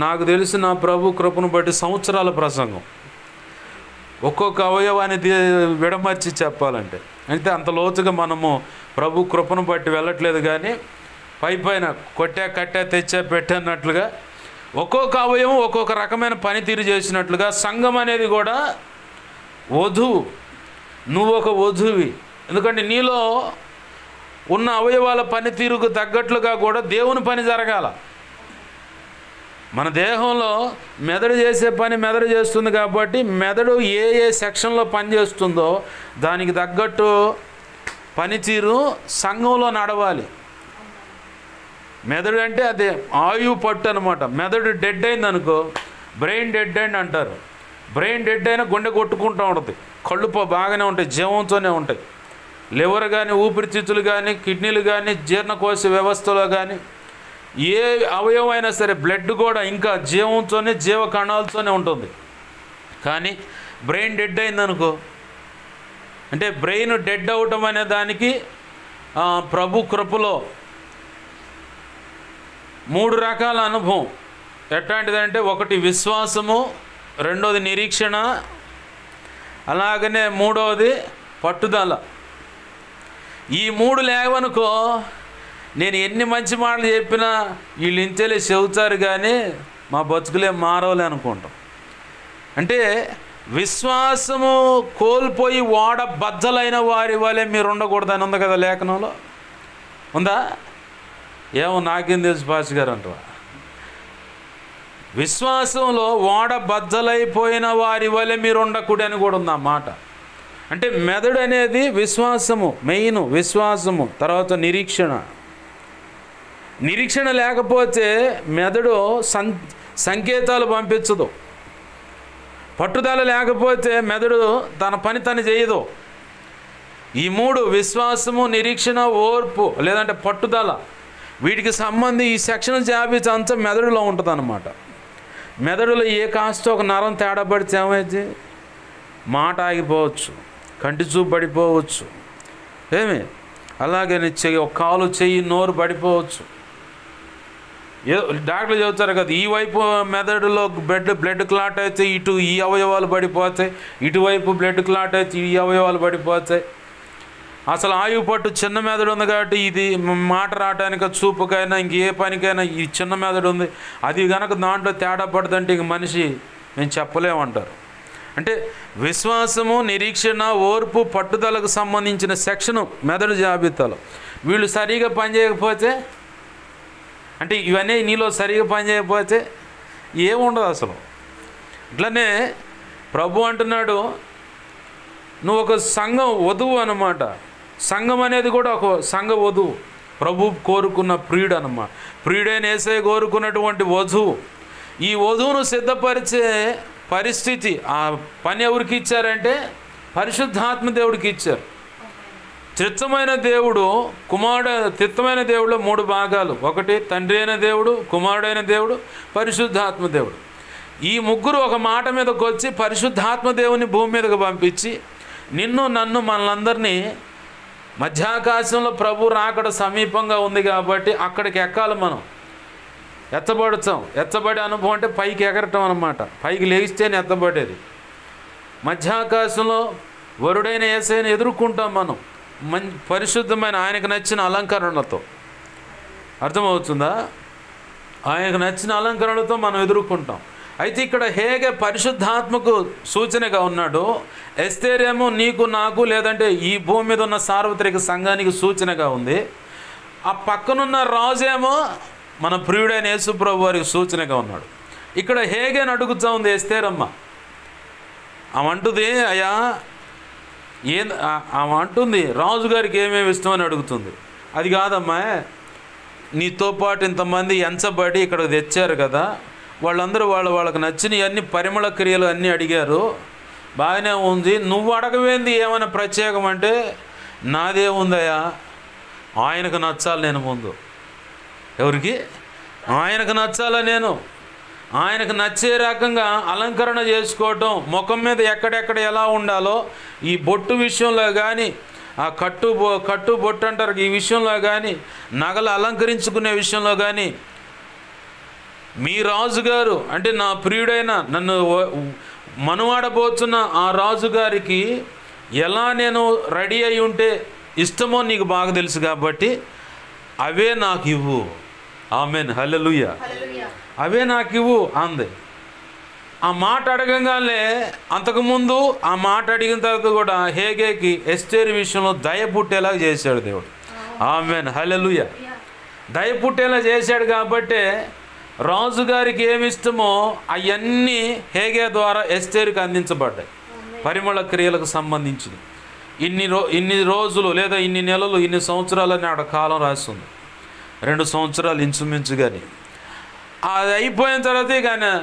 నాకు తెలిసిన ప్రభు కృపను బట్టి సంవత్సరాల ప్రసంగం, ఒక్కొక్క అవయవాన్ని విడమర్చి చెప్పాలంటే. అయితే అంత లోతుగా మనము ప్రభు కృపను బట్టి వెళ్ళట్లేదు, కానీ పైన కట్టా తెచ్చా పెట్టన్నట్లుగా ఒక్కొక్క అవయవం ఒక్కొక్క రకమైన పనితీరు చేసినట్లుగా సంఘం అనేది కూడా వధువు. నువ్వు ఒక వధువి, ఎందుకంటే నీలో ఉన్న అవయవాల పనితీరుకు తగ్గట్లుగా కూడా దేవుని పని జరగాల. మన దేహంలో మెదడు చేసే పని మెదడు చేస్తుంది కాబట్టి మెదడు ఏ సెక్షన్లో పనిచేస్తుందో దానికి తగ్గట్టు పనితీరు సంఘంలో నడవాలి. మెదడు అంటే అదే ఆయువు పట్టు అనమాట. మెదడు డెడ్ అయింది అనుకో, బ్రెయిన్ డెడ్ అయింది అంటారు. బ్రెయిన్ డెడ్ అయినా గుండె కొట్టుకుంటూ ఉంటుంది, కళ్ళు బాగానే ఉంటాయి, జీవంతోనే ఉంటాయి. లివర్ కానీ, ఊపిరితిత్తులు కానీ, కిడ్నీలు కానీ, జీర్ణకోశ వ్యవస్థలో కానీ ఏ అవయవం అయినా సరే బ్లడ్ కూడా ఇంకా జీవంతోనే, జీవ కణాలతోనే ఉంటుంది. కానీ బ్రెయిన్ డెడ్ అయిందనుకో, అంటే బ్రెయిన్ డెడ్ అవటం అనే దానికి ప్రభు కృపలో 3 రకాల అనుభవం. ఎట్లాంటిదంటే ఒకటి విశ్వాసము, రెండోది నిరీక్షణ, అలాగనే మూడవది పట్టుదల. ఈ 3 లేవనుకో నేను ఎన్ని మంచి మాటలు చెప్పినా వీళ్ళు ఇంతేలే చెబుతారు కానీ మా బతుకులే మారవలే అనుకుంటాం. అంటే విశ్వాసము కోల్పోయి ఓడ బద్దలైన వారి వలె మీరు ఉండకూడదని ఉంది కదా లేఖనంలో, ఉందా? ఏమో నాకేం తెలుసు పాస్ గారు అంటవా. విశ్వాసంలో ఓడ బద్దలైపోయిన వారి వలె మీరు ఉండకూడని కూడా ఉంది ఆ మాట. అంటే మెదడు అనేది విశ్వాసము, మెయిన్ విశ్వాసము, తర్వాత నిరీక్షణ లేకపోతే మెదడు సంకేతాలు పంపించదు. పట్టుదల లేకపోతే మెదడు తన పని తను చేయదు. ఈ 3 విశ్వాసము, నిరీక్షణ, ఓర్పు లేదంటే పట్టుదల, వీటికి సంబంధి ఈ సెక్షన్ జాబితా అంతా మెదడులో ఉంటుంది అన్నమాట. మెదడులో ఏ కాస్త ఒక నరం తేడా పడితే ఏమైంది? మాట ఆగిపోవచ్చు, కంటి చూపు పడిపోవచ్చు, ఏమి అలాగే ఒక కాలు చెయ్యి నోరు పడిపోవచ్చు. డాక్టర్లు చెబుతారు కదా, ఈ వైపు మెదడులో బ్లడ్ క్లాట్ అయితే ఇటు ఈ అవయవాలు పడిపోతాయి, ఇటువైపు బ్లడ్ క్లాట్ అయితే ఈ అవయవాలు పడిపోతాయి. అసలు ఆయువు పట్టు చిన్న మెదడు ఉంది కాబట్టి ఇది మాట రావడానికి, చూపుకైనా ఇంకే పనికైనా ఈ చిన్న మెదడు ఉంది, అది కనుక దాంట్లో తేడా పడుతుంటే ఇంక మనిషి మేము చెప్పలేమంటారు. అంటే విశ్వాసము, నిరీక్షణ, ఓర్పు, పట్టుదలకు సంబంధించిన సెక్షను మెదడు జాబితాలో వీళ్ళు సరిగా పనిచేయకపోతే, అంటే ఇవన్నీ నీలో సరిగా పనిచేయకపోతే ఏముండదు అసలు. ఇట్లనే ప్రభు అంటున్నాడు, నువ్వు ఒక సంఘం వధువు అన్నమాట. సంఘం అనేది కూడా ఒక సంఘ వధువు, ప్రభు కోరుకున్న ప్రియుడు అన్నమాట. ప్రియుడైన యేసయ్య కోరుకున్నటువంటి వధువు. ఈ వధువును సిద్ధపరిచే పరిస్థితి, ఆ పని ఎవరికి ఇచ్చారంటే పరిశుద్ధాత్మ దేవుడికి ఇచ్చారు. త్రిత్వమైన దేవుడు, త్రిత్వమైన దేవుడిలో 3 భాగాలు. ఒకటి తండ్రి అయిన దేవుడు, కుమారుడైన దేవుడు, పరిశుద్ధాత్మ దేవుడు. ఈ ముగ్గురు ఒక మాట మీదకి వచ్చి పరిశుద్ధాత్మ దేవుని భూమి మీదకి పంపించి నిన్ను నన్ను మనలందరినీ మధ్యాకాశంలో ప్రభు రాకడ సమీపంగా ఉంది కాబట్టి అక్కడికి ఎక్కాలి. మనం ఎత్తబడతాం. ఎత్తబడే అనుభవం అంటే పైకి ఎగరటం అన్నమాట. పైకి లేస్తేనే ఎత్తబడేది. మధ్యాకాశంలో వరుడైన యేసయ్యను ఎదుర్కొంటాం మనం పరిశుద్ధమైన ఆయనకు నచ్చిన అలంకరణలతో. అర్థమవుతుందా? ఆయనకు నచ్చిన అలంకరణలతో మనం ఎదుర్కొంటాం. అయితే ఇక్కడ హేగే పరిశుద్ధాత్మకు సూచనగా ఉన్నాడు, ఎస్తేరేమో నీకు నాకు లేదంటే ఈ భూమి మీద ఉన్న సార్వత్రిక సంఘానికి సూచనగా ఉంది. ఆ పక్కనున్న రాజేమో మన ప్రియుడైన యేసు ప్రభు వారికి సూచనగా ఉన్నాడు. ఇక్కడ హేగేని అడుగుతూ ఉంది ఎస్తేరమ్మ. ఆమె అంటుంది, అయ్యా ఆమె అంటుంది రాజుగారికి ఏమేమి ఇష్టమని అడుగుతుంది. అది కాదమ్మా, నీతో పాటు ఇంతమంది ఎంచబడి ఇక్కడికి తెచ్చారు కదా, వాళ్ళందరూ వాళ్ళకి నచ్చినవి అన్ని పరిమళ క్రియలు అన్నీ అడిగారు, బాగానే ఉంది. నువ్వు అడగవేంది ఏమైనా ప్రత్యేకం అంటే, నాదే ఉందయ్యా, ఆయనకు నచ్చాలి నేను ముందు. ఎవరికి? ఆయనకు నచ్చాలా నేను. ఆయనకు నచ్చే రకంగా అలంకరణ చేసుకోవటం, ముఖం మీద ఎక్కడెక్కడ ఎలా ఉండాలో ఈ బొట్టు విషయంలో కానీ, ఆ కట్టు బొట్టు అంటారు, ఈ విషయంలో కానీ, నగలు అలంకరించుకునే విషయంలో కానీ, మీ రాజుగారు అంటే నా ప్రియుడైన నన్ను మనువాడబోతున్న ఆ రాజుగారికి ఎలా నేను రెడీ అయి ఉంటే ఇష్టమో నీకు బాగా తెలుసు కాబట్టి అవే నాకు ఇవ్వు. ఆమెన్, హల్లెలూయా. అవే నాకు ఇవ్వు అంది. ఆ మాట అడగంగానే అంతకుముందు ఆ మాట అడిగిన తర్వాత కూడా హేగేకి ఎస్తేరు విషయంలో దయ పుట్టేలా చేశాడు దేవుడు. ఆమెన్, హల్లెలూయా. దయ పుట్టేలా చేశాడు కాబట్టి రాజుగారికి ఏమి ఇష్టమో అవన్నీ హేగే ద్వారా ఎస్తేరుకి అందించబడ్డాయి. పరిమళ క్రియలకు సంబంధించి ఇన్ని రోజులు లేదా ఇన్ని నెలలు ఇన్ని సంవత్సరాలని ఆడ కాలం రాస్తుంది. 2 సంవత్సరాలు ఇంచుమించు. కానీ అది అయిపోయిన తర్వాత కానీ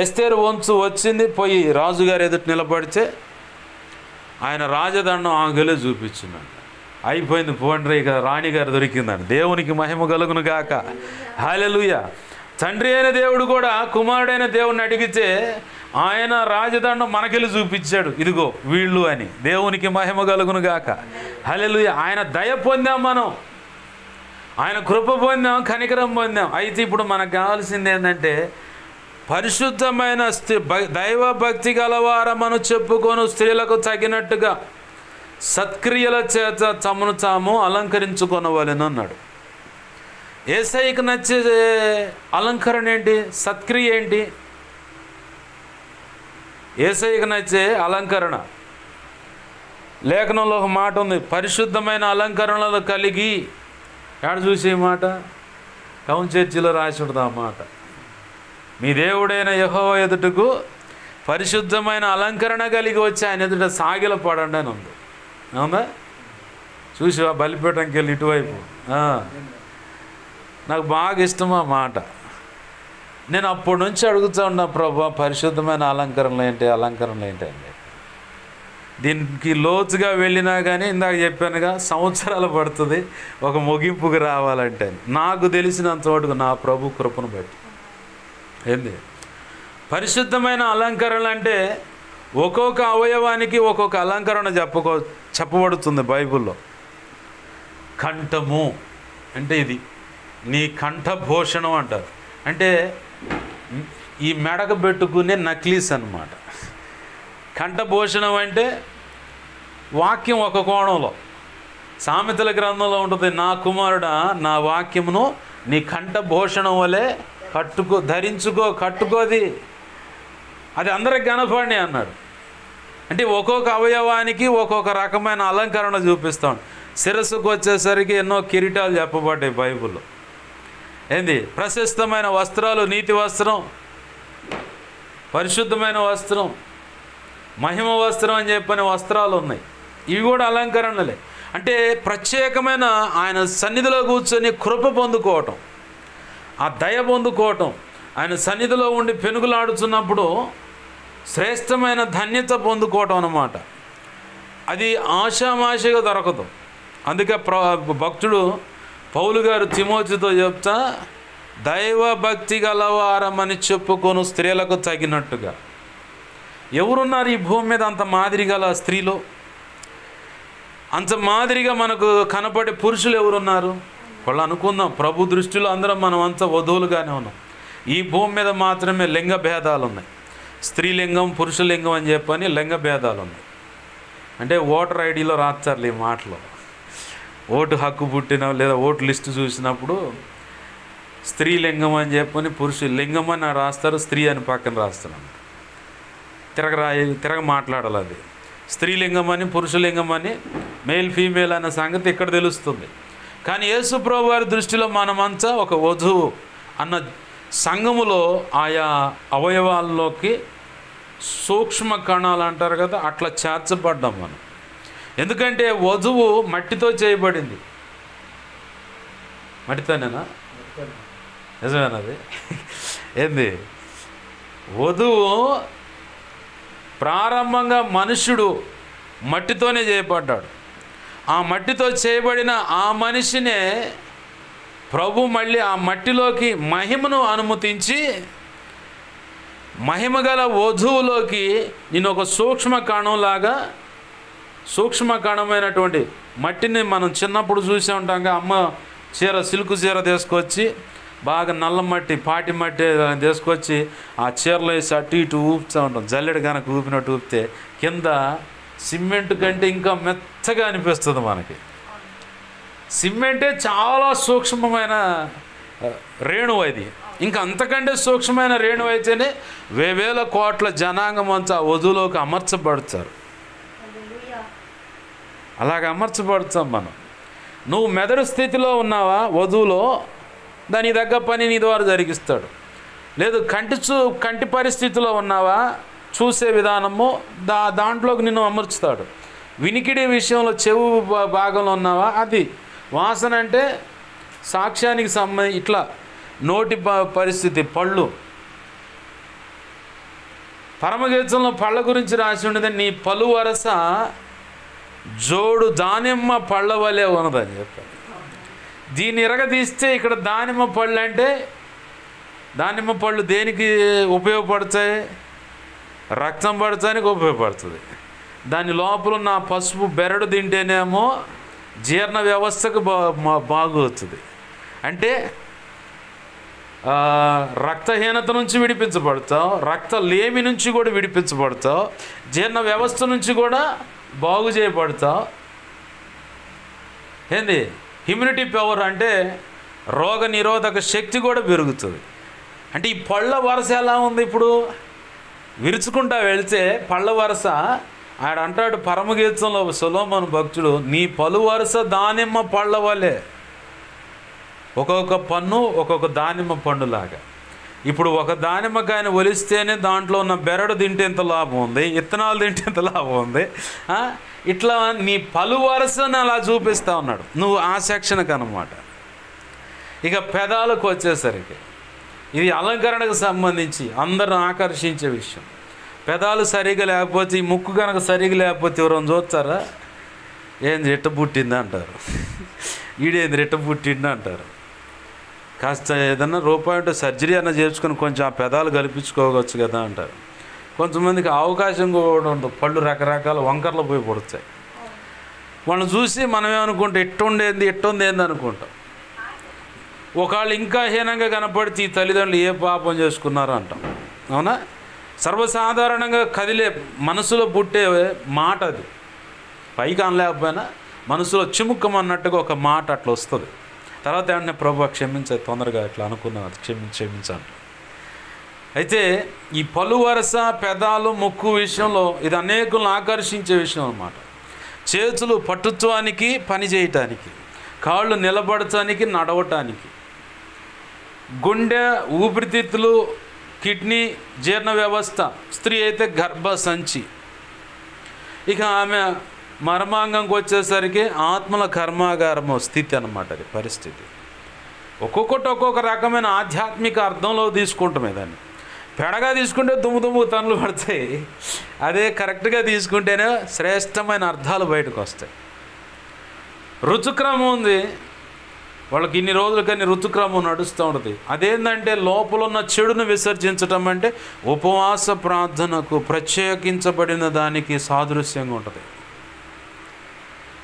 ఎస్తేరు వంచు వచ్చింది, పోయి రాజుగారు ఎదుటి నిలబడితే ఆయన రాజదండం ఆంగలే చూపించిందండి. అయిపోయింది, పోండ్రి, ఇక రాణిగారు దొరికిందండి. దేవునికి మహిమ కలుగును గాక. హల్లెలూయా. తండ్రి అయిన దేవుడు కూడా కుమారుడైన దేవుడిని అడిగితే ఆయన రాజదండం మనకెళ్ళి చూపించాడు, ఇదిగో వీళ్ళు అని. దేవునికి మహిమ కలుగును గాక. హల్లెలూయా. ఆయన దయ పొందాం, మనం ఆయన కృప పొందాం, కనికరం పొందాం. అయితే ఇప్పుడు మనకు కావాల్సింది ఏంటంటే పరిశుద్ధమైన దైవ భక్తి గలవారమను చెప్పుకొని స్త్రీలకు తగినట్టుగా సత్క్రియల చేత తమను తాము అలంకరించుకొనవలెను అన్నాడు. యేసయ్యకు నచ్చే అలంకరణ ఏంటి? సత్క్రియ ఏంటి? యేసయ్యకు నచ్చే అలంకరణ లేఖనంలో ఒక మాట ఉంది, పరిశుద్ధమైన అలంకరణలు కలిగి. ఎక్కడ చూసే మాట? టౌన్ చర్చిలో రాసి ఉంటుంది ఆ మాట. మీ దేవుడైన యెహోవా ఎదుటకు పరిశుద్ధమైన అలంకరణ కలిగి వచ్చి ఆయన ఎదుట సాగిల పడండి అని ఉంది. అవునా? చూసావా? బలిపీఠంకి వెళ్ళి ఇటువైపు. నాకు బాగా ఇష్టం ఆ మాట. నేను అప్పటి నుంచి అడుగుతూ ఉన్నా, ప్రభా పరిశుద్ధమైన అలంకరణలు ఏంటి అండి. దీనికి లోతుగా వెళ్ళినా కానీ ఇందాక చెప్పానుగా సంవత్సరాలు పడుతుంది ఒక ముగింపుకు రావాలంటే. నాకు తెలిసినంత వరకు నా ప్రభు కృపను బట్టి ఏంది పరిశుద్ధమైన అలంకరణ అంటే ఒక్కొక్క అవయవానికి ఒక్కొక్క అలంకరణ చెప్పబడుతుంది బైబిల్లో. కంఠము అంటే ఇది నీ కంఠభూషణం అంటారు. అంటే ఈ మెడకు పెట్టుకునే నక్లీస్ అన్నమాట. కంఠభూషణం అంటే వాక్యం ఒక కోణంలో, సామెతల గ్రంథంలో ఉంటుంది, నా కుమారుడా నా వాక్యమును నీ కంఠభూషణం వలె కట్టుకోది, అది అందరికి కనపడి అన్నాడు. అంటే ఒక్కొక్క అవయవానికి ఒక్కొక్క రకమైన అలంకరణ చూపిస్తాం. శిరస్సుకు వచ్చేసరికి ఎన్నో కిరీటాలు చెప్పబడ్డాయి బైబిల్లో. ఏంది? ప్రశస్తమైన వస్త్రాలు, నీతి వస్త్రం, పరిశుద్ధమైన వస్త్రం, మహిమ వస్త్రం అని చెప్పని వస్త్రాలు ఉన్నాయి. ఇవి కూడా అలంకరణలే. అంటే ప్రత్యేకమైన ఆయన సన్నిధిలో కూర్చొని కృప పొందుకోవటం, ఆ దయ పొందుకోవటం, ఆయన సన్నిధిలో ఉండి పెనుగులాడుతున్నప్పుడు శ్రేష్టమైన ధన్యత పొందుకోవటం అన్నమాట. అది ఆషామాషిగా దొరకదు. అందుకే భక్తుడు పౌలు గారు తిమోతితో చెప్తా, దైవ భక్తి గలవారమని చెప్పుకొను స్త్రీలకు తగినట్టుగా. ఎవరున్నారు ఈ భూమి మీద అంత మాదిరి గల స్త్రీలు? అంత మాదిరిగా మనకు కనపడే పురుషులు ఎవరున్నారు? వాళ్ళు అనుకుందాం, ప్రభు దృష్టిలో అందరం మనం అంతా వధువులుగానే ఉన్నాం. ఈ భూమి మీద మాత్రమే లింగ భేదాలు ఉన్నాయి. స్త్రీలింగం, పురుషలింగం అని చెప్పని లింగ భేదాలు ఉన్నాయి. అంటే ఓటర్ ఐడిలో రాస్తారు ఈ మాటలో. ఓటు హక్కు పుట్టిన లేదా ఓటు లిస్టు చూసినప్పుడు స్త్రీలింగం అని చెప్పని పురుషలింగం అని రాస్తారు, స్త్రీ అని పక్కన రాస్తున్నాను. తిరగ మాట్లాడాలి. అది స్త్రీలింగం అని పురుషలింగం అని మేల్ ఫీమేల్ అనే సంగతి ఇక్కడ తెలుస్తుంది. కానీ యేసు ప్రభు వారి దృష్టిలో మనమంతా ఒక వధువు అన్న సంఘములో ఆయా అవయవాల్లోకి సూక్ష్మ కణాలు అంటారు కదా, అట్లా చేర్చబడ్డాం మనం. ఎందుకంటే వధువు మట్టితో చేయబడింది. మట్టితోనేనా? నిజమేనది? ఏంది? వధువు ప్రారంభంగా మనుష్యుడు మట్టితోనే చేయబడ్డాడు. ఆ మట్టితో చేయబడిన ఆ మనిషినే ప్రభు మళ్ళీ ఆ మట్టిలోకి మహిమను అనుమతించి మహిమగల వధువులోకి నేను ఒక సూక్ష్మ కణంలాగా, సూక్ష్మ కణమైనటువంటి మట్టిని మనం చిన్నప్పుడు చూసే ఉంటాం. అమ్మ చీర, సిల్క్ చీర తీసుకొచ్చి బాగా నల్ల మట్టి, పాటి మట్టి తీసుకొచ్చి ఆ చీరలో వేసి అటు ఇటు ఊపుతూ ఉంటాం. జల్లెడు కనుక ఊపినట్టు ఊపితే కింద సిమెంట్ కంటే ఇంకా మెత్తగా అనిపిస్తుంది మనకి. సిమెంటే చాలా సూక్ష్మమైన రేణువు అది. ఇంకా అంతకంటే సూక్ష్మమైన రేణువు అయితేనే వేవేల కోట్ల జనాంగం అంతా వధువులోకి అమర్చబడతారు. అలాగ అమర్చబడతాం మనం. నువ్వు మెదడు స్థితిలో ఉన్నావా వధువులో, దానికి తగ్గ పని నీ ద్వారా జరిగిస్తాడు. లేదు కంటి పరిస్థితిలో ఉన్నావా, చూసే విధానము దాంట్లోకి నిన్ను అమర్చుతాడు. వినికిడి విషయంలో చెవు భాగంలో ఉన్నావా, అది వాసన అంటే సాక్ష్యానికి సంబంధించి ఇట్లా నోటి పరిస్థితి, పళ్ళు, పరమగీతంలో పళ్ళ గురించి రాసి ఉండేది, నీ పలు వరస జోడు దానిమ్మ పళ్ళ వలె ఉన్నదని చెప్పారు. దీన్ని ఇరగదీస్తే ఇక్కడ దానిమ్మ పళ్ళు అంటే, దానిమ్మ పళ్ళు దేనికి ఉపయోగపడతాయి? రక్తం పడటానికి ఉపయోగపడుతుంది. దాని లోపల ఉన్న పసుపు బెరడు తింటేనేమో జీర్ణ వ్యవస్థకు బాగవుతుంది. అంటే రక్తహీనత నుంచి విడిపించబడతావు, రక్త లేమి నుంచి కూడా విడిపించబడతావు, జీర్ణ వ్యవస్థ నుంచి కూడా బాగు చేయబడతావు. ఏంది? ఇమ్యూనిటీ పవర్ అంటే రోగ నిరోధక శక్తి కూడా పెరుగుతుంది. అంటే ఈ పళ్ళ వరస ఎలా ఉంది? ఇప్పుడు విరుచుకుంటా వెళ్తే పళ్ళ వరస, ఆడ అంటాడు పరమగీతంలో సొలొమోను భక్తుడు, నీ పలు వరుస దానిమ్మ పళ్ళ వలె. ఒక్కొక్క పన్ను ఒక్కొక్క దానిమ్మ పండులాగా. ఇప్పుడు ఒక దానిమ్మకాయని ఒలిస్తేనే దాంట్లో ఉన్న బెరడు తింటే ఎంత లాభం ఉంది, ఇత్తనాలు తింటే ఎంత లాభం ఉంది. ఇట్లా నీ పలు వరుసను అలా చూపిస్తా ఉన్నాడు. నువ్వు ఆ సెక్షన్కి అన్నమాట. ఇక పెదాలకు వచ్చేసరికి ఇది అలంకరణకు సంబంధించి అందరూ ఆకర్షించే విషయం. పెదాలు సరిగా లేకపోతే, ఈ ముక్కు కనుక సరిగా లేకపోతే ఎవరైనా చూస్తారా? ఏంది రెట్ట పుట్టింది అంటారు, ఈడేంది రెట్ట పుట్టింది అంటారు. కాస్త ఏదన్నా రూపాయి ఉంటే సర్జరీ అన్న చేసుకుని కొంచెం ఆ పెదాలు కల్పించుకోవచ్చు కదా అంటారు. కొంతమందికి అవకాశం కూడా ఉండదు, పళ్ళు రకరకాల వంకర్లు పోయి పడుతాయి. వాళ్ళని చూసి మనం ఏమనుకుంటాం, ఇట్టుండేంది అనుకుంటాం. ఒకళ్ళు ఇంకా హీనంగా కనపడితే ఈ తల్లిదండ్రులు ఏ పాపం చేసుకున్నారో అంటాం. అవునా? సర్వసాధారణంగా కదిలే మనసులో పుట్టే మాట అది, పైకి అనలేకపోయినా మనసులో చిముక్కమన్నట్టుగా ఒక మాట అట్లా వస్తుంది. తర్వాత ఏమన్నా ప్రభు క్షమించే, తొందరగా ఇట్లా అనుకున్నాను, క్షమించండి. అయితే ఈ పలు వరస, పెదాలు, ముక్కు విషయంలో ఇది అనేకులను ఆకర్షించే విషయం అన్నమాట. చేతులు పట్టుత్వానికి, పని చేయటానికి, కాళ్ళు నిలబడటానికి, నడవటానికి, గుండె, ఊపిరితిత్తులు, కిడ్నీ, జీర్ణ వ్యవస్థ, స్త్రీ అయితే గర్భ సంచి, ఇక ఆమె మర్మాంగంకి వచ్చేసరికి ఆత్మల కర్మాగారము స్థితి అన్నమాట. అది పరిస్థితి. ఒక్కొక్కటి ఒక్కొక్క రకమైన ఆధ్యాత్మిక అర్థంలో తీసుకుంటామే. దాన్ని పెడగా తీసుకుంటే దుమ్ము తనులు పడతాయి, అదే కరెక్ట్గా తీసుకుంటేనే శ్రేష్టమైన అర్థాలు బయటకు వస్తాయి. ఋతుక్రమం ఉంది వాళ్ళకి, ఇన్ని రోజులకని ఋతుక్రమం నడుస్తూ ఉంటుంది. అదేంటంటే లోపల ఉన్న చెడును విసర్జించటం అంటే ఉపవాస ప్రార్థనకు ప్రత్యేకించబడిన దానికి సాదృశ్యంగా ఉంటుంది.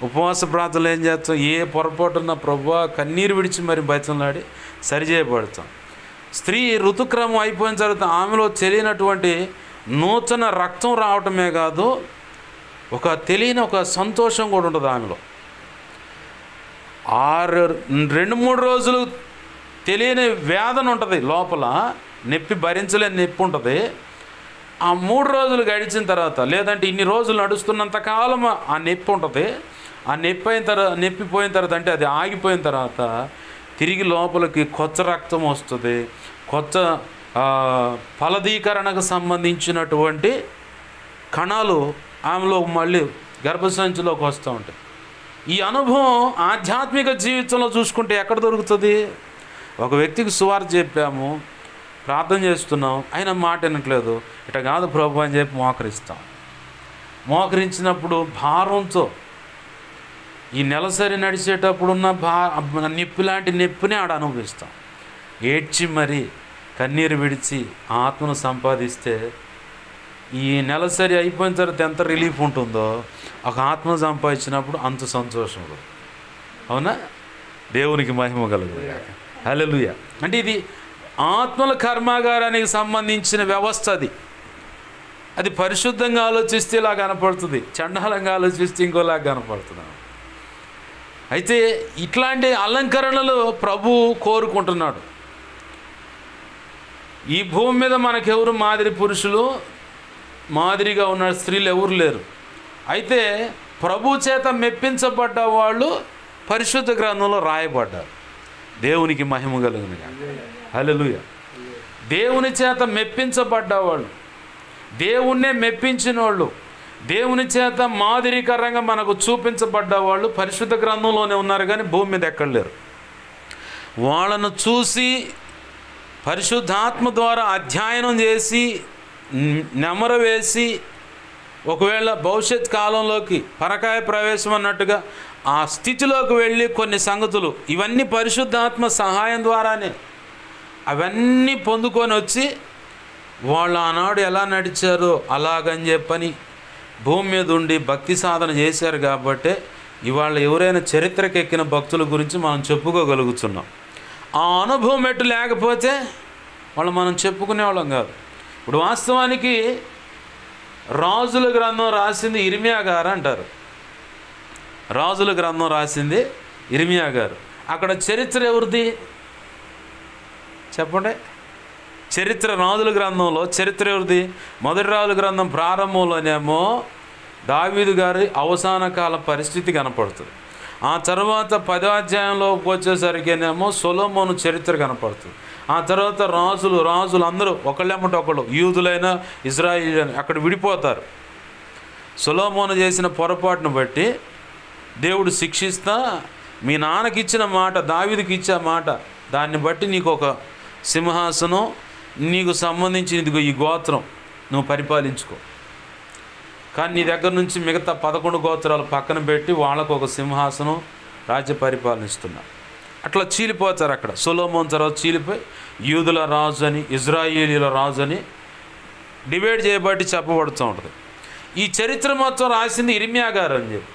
ఉపవాస ప్రార్థనలు ఏం చేస్తాం, ఏ పొరపాటున్న ప్రభువా కన్నీరు విడిచి మరి బయటలాడి సరిచేయబడతాం. స్త్రీ ఋతుక్రమం అయిపోయిన తర్వాత ఆమెలో తెలియనటువంటి నూతన రక్తం రావటమే కాదు, ఒక తెలియని ఒక సంతోషం కూడా ఉంటుంది ఆమెలో. 2-3 రోజులు తెలియని వేదన ఉంటుంది లోపల, నొప్పి భరించలేని నొప్పి ఉంటుంది. ఆ 3 రోజులు గడిచిన తర్వాత, లేదంటే ఇన్ని రోజులు నడుస్తున్నంతకాలం ఆ నొప్పి ఉంటుంది. ఆ నొప్పి పోయిన తర్వాత, అంటే అది ఆగిపోయిన తర్వాత తిరిగి లోపలికి కొత్త రక్తం వస్తుంది. కొత్త ఫలదీకరణకు సంబంధించినటువంటి కణాలు ఆమెలో మళ్ళీ గర్భసంచిలోకి వస్తూ ఉంటాయి. ఈ అనుభవం ఆధ్యాత్మిక జీవితంలో చూసుకుంటే ఎక్కడ దొరుకుతుంది? ఒక వ్యక్తికి సువార్త చెప్పాము, ప్రార్థన చేస్తున్నాం, ఆయన మాట వినట్లేదు, ఇట్లా కాదు ప్రభు అని చెప్పి మోకరిస్తాం. మోకరించినప్పుడు భారంతో ఈ నెలసరి నడిచేటప్పుడున్న నొప్పి లాంటి నొప్పిని ఆడ అనుభవిస్తాం. ఏడ్చి మరి కన్నీరు విడిచి ఆత్మను సంపాదిస్తే ఈ నెలసరి అయిపోయిన తర్వాత ఎంత రిలీఫ్ ఉంటుందో ఒక ఆత్మ సంపాదించినప్పుడు అంత సంతోషం. అవునా? దేవునికి మహిమ కలుగుతుంది. హల్లెలూయా. అంటే ఇది ఆత్మల కర్మాగారానికి సంబంధించిన వ్యవస్థ. అది పరిశుద్ధంగా ఆలోచిస్తే ఇలా కనపడుతుంది, చండాలంగా ఆలోచిస్తే ఇంకోలాగా కనపడుతుంది. అయితే ఇట్లాంటి అలంకరణలు ప్రభు కోరుకుంటున్నాడు. ఈ భూమి మీద మనకెవరు మాదిరి పురుషులు, మాదిరిగా ఉన్న స్త్రీలు ఎవరు లేరు. అయితే ప్రభు చేత మెప్పించబడ్డ వాళ్ళు పరిశుద్ధ గ్రంథంలో రాయబడ్డారు. దేవునికి మహిమ కలుగును గాక. హల్లెలూయా. దేవుని చేత మెప్పించబడ్డవాళ్ళు, దేవుణ్ణే మెప్పించిన వాళ్ళు, దేవుని చేత మాదిరికరంగా మనకు చూపించబడ్డ వాళ్ళు పరిశుద్ధ గ్రంథంలోనే ఉన్నారు, కానీ భూమి మీద ఎక్కడ లేరు. వాళ్ళను చూసి పరిశుద్ధాత్మ ద్వారా అధ్యయనం చేసి నెమరు వేసి, ఒకవేళ భవిష్యత్ కాలంలోకి పరకాయ ప్రవేశం అన్నట్టుగా ఆ స్థితిలోకి వెళ్ళి కొన్ని సంగతులు, ఇవన్నీ పరిశుద్ధాత్మ సహాయం ద్వారానే అవన్నీ పొందుకొని వచ్చి వాళ్ళు ఆనాడు ఎలా నడిచారో అలాగని చెప్పని భూమి మీద ఉండి భక్తి సాధన చేశారు. కాబట్టి ఇవాళ ఎవరైనా చరిత్రకెక్కిన భక్తుల గురించి మనం చెప్పుకోగలుగుతున్నాం. ఆ అనుభవం ఎటు లేకపోతే వాళ్ళు మనం చెప్పుకునేవాళ్ళం కాదు. ఇప్పుడు వాస్తవానికి రాజుల గ్రంథం రాసింది ఇర్మియా గారు అంటారు. రాజుల గ్రంథం రాసింది ఇర్మియా గారు. అక్కడ చరిత్ర ఎవరిది చెప్పండి? చరిత్ర రాజుల గ్రంథంలో చరిత్ర ఎవరిది? మొదటి రాజుల గ్రంథం ప్రారంభంలోనేమో దావీదు గారి అవసాన కాల పరిస్థితి కనపడుతుంది. ఆ తర్వాత 10వ అధ్యాయంలోకి వచ్చేసరికేనేమో సొలొమోను చరిత్ర కనపడుతుంది. ఆ తర్వాత రాజులు అందరూ ఒకళ్ళేమంటే ఒకళ్ళు, యూదులైనా ఇజ్రాయిలైనా అక్కడ విడిపోతారు. సొలొమోను చేసిన పొరపాటును బట్టి దేవుడు శిక్షిస్తా, మీ నాన్నకి ఇచ్చిన మాట, దావీదుకి ఇచ్చే మాట, దాన్ని బట్టి నీకు ఒక సింహాసనం, నీకు సంబంధించిన ఈ గోత్రం నువ్వు పరిపాలించుకో, కానీ నీ దగ్గర నుంచి మిగతా 11 గోత్రాలు పక్కన పెట్టి వాళ్ళకు ఒక సింహాసనం, రాజ్య పరిపాలన ఇస్తున్నా. అట్లా చీలిపోతారు. అక్కడ సొలొమోను తర్వాత చీలిపోయి యూదుల రాజు అని, ఇజ్రాయేలీల రాజు అని డివైడ్ చేయబట్టి చెప్పబడుతూ ఉంటుంది. ఈ చరిత్ర మొత్తం రాసింది ఇర్మియా గారు అని చెప్పి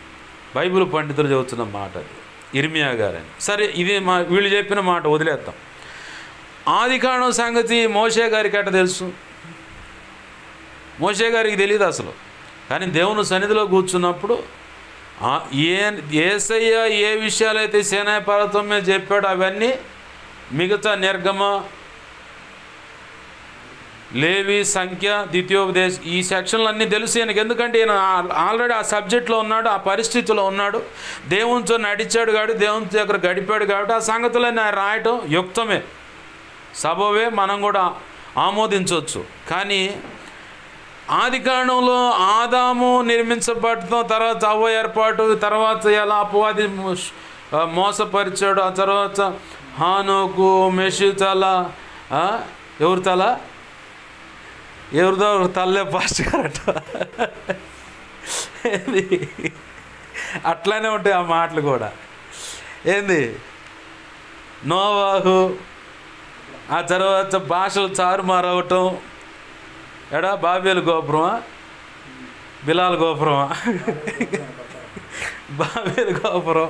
బైబిల్ పండితులు చెబుతున్న మాట అది, ఇర్మియా గారు అని. సరే, ఇది వీళ్ళు చెప్పిన మాట వదిలేద్దాం. ఆదికాండం సంగతి మోషే గారికి ఎట్ట తెలుసు? మోషే గారికి తెలియదు అసలు. కానీ దేవుని సన్నిధిలో కూర్చున్నప్పుడు యేసయ్య ఏ విషయాలైతే సీనాయి పర్వతం మీద చెప్పాడో అవన్నీ మిగతా నిర్గమ, లేవి, సంఖ్య, ద్వితీయోపదేశం ఈ సెక్షన్లు అన్నీ తెలుసు ఈయనకి. ఎందుకంటే ఈయన ఆల్రెడీ ఆ సబ్జెక్ట్లో ఉన్నాడు, ఆ పరిస్థితిలో ఉన్నాడు, దేవునితో నడిచాడు కాబట్టి, దేవుని దగ్గర గడిపాడు కాబట్టి ఆ సంగతులన్నీ ఆయన రాయటం యుక్తమే, సబవే, మనం కూడా ఆమోదించవచ్చు. కానీ ఆదికాండంలో ఆదాము నిర్మించబడటం, తర్వాత అవ్వ ఏర్పాటు, తర్వాత ఎలా అపవాది మోసపరిచాడు, ఆ తర్వాత హానోకు, మెషుతల, ఎవరిదో తల్లే పాస్ట్ గారట, ఏంది అట్లానే ఉంటాయి ఆ మాటలు కూడా. ఏంది నోవాహు, ఆ తర్వాత భాషలు చారుమారవటం, బాబేలు గోపురమా, బిలాల్ గోపురమా, బాబేలు గోపురం,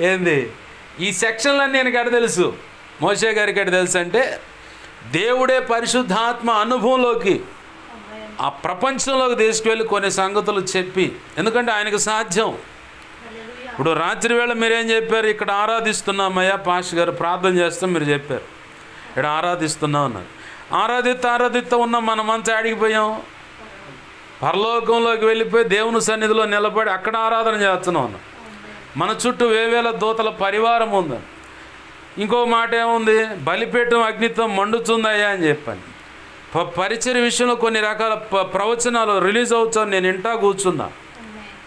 ఏంది ఈ సెక్షన్లన్నీ నేను ఎక్కడ తెలుసు, మోషే గారికి ఎక్కడ తెలుసు అంటే దేవుడే పరిశుద్ధాత్మ అనుభవంలోకి, ఆ ప్రపంచంలోకి తీసుకువెళ్ళి కొన్ని సంగతులు చెప్పి, ఎందుకంటే ఆయనకు సాధ్యం. ఇప్పుడు రాత్రి వేళ మీరేం చెప్పారు? ఇక్కడ ఆరాధిస్తున్నామయ్యా పాస్టర్ గారు, ప్రార్థన చేస్తాం మీరు చెప్పారు, ఇక్కడ ఆరాధిస్తున్నాం అన్నారు. ఆరాధిస్తా ఉన్నాం, మనమంతా ఆడిగిపోయాం, పరలోకంలోకి వెళ్ళిపోయి దేవుని సన్నిధిలో నిలబడి అక్కడ ఆరాధన చేస్తున్నాం అన్నాం. మన చుట్టూ వేవేల దూతల పరివారం ఉందని. ఇంకో మాట ఏముంది? బలిపీఠం అగ్నితో మండుతుందయ్యా అని చెప్పాను. పరిచర్య విషయంలో కొన్ని రకాల ప్రవచనాలు రిలీజ్ అవుతాను, నేను ఇంటా కూర్చున్నా.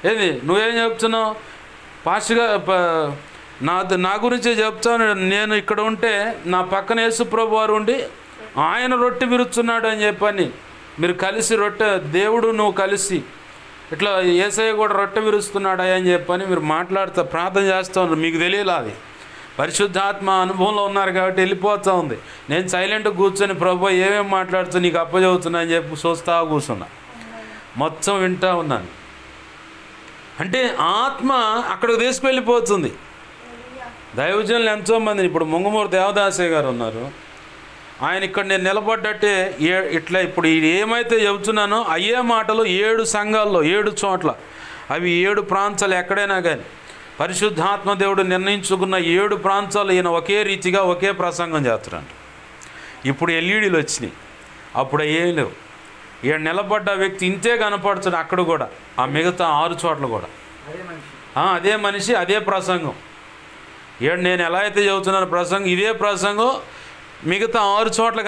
ఏది నువ్వేం చెప్తున్నావు? పాస్ట్గా నా గురించే చెప్తాను. నేను ఇక్కడ ఉంటే నా పక్కన యేసుప్రభు వారు ఉండి ఆయన రొట్టె విరుచున్నాడు అని చెప్పని, మీరు కలిసి రొట్టె, దేవుడు నువ్వు కలిసి ఇట్లా యేసయ్య కూడా రొట్టె విరుస్తున్నాడు అని చెప్పని మీరు మాట్లాడుతూ ప్రార్థన చేస్తూ ఉన్నారు. మీకు తెలియదు, అది పరిశుద్ధాత్మ అనుభవంలో ఉన్నారు కాబట్టి వెళ్ళిపోతూ ఉంది. నేను సైలెంట్గా కూర్చొని ప్రభు ఏమేమి మాట్లాడుతూ నీకు అప్పచెబుతున్నా అని చెప్పి చూస్తా కూర్చున్నా, మొత్తం వింటూ ఉన్నాను. అంటే ఆత్మ అక్కడికి తీసుకువెళ్ళిపోతుంది. దైవజనులు ఎంతోమందిని, ఇప్పుడు ముంగమూరు దేవదాసయ్య గారు ఉన్నారు, ఆయన ఇక్కడ నేను నిలబడ్డట్టే ఇట్లా ఇప్పుడు ఏమైతే చెబుతున్నానో అయ్యే మాటలు 7 సంఘాల్లో 7 చోట్ల, అవి 7 ప్రాంతాలు ఎక్కడైనా కానీ పరిశుద్ధాత్మ దేవుడు నిర్ణయించుకున్న 7 ప్రాంతాలు ఈయన ఒకే రీతిగా ఒకే ప్రసంగం చేస్తున్నాడు. ఇప్పుడు ఎల్ఈడీలు వచ్చినాయి, అప్పుడు ఏం లేవు. ఈయన నిలబడ్డ వ్యక్తి ఇంతే కనపడుతుంది అక్కడ కూడా, ఆ మిగతా 6 చోట్ల కూడా అదే మనిషి, అదే ప్రసంగం. నేను ఎలా అయితే చెబుతున్నాను ప్రసంగం, ఇదే ప్రసంగం మిగతా 6 చోట్ల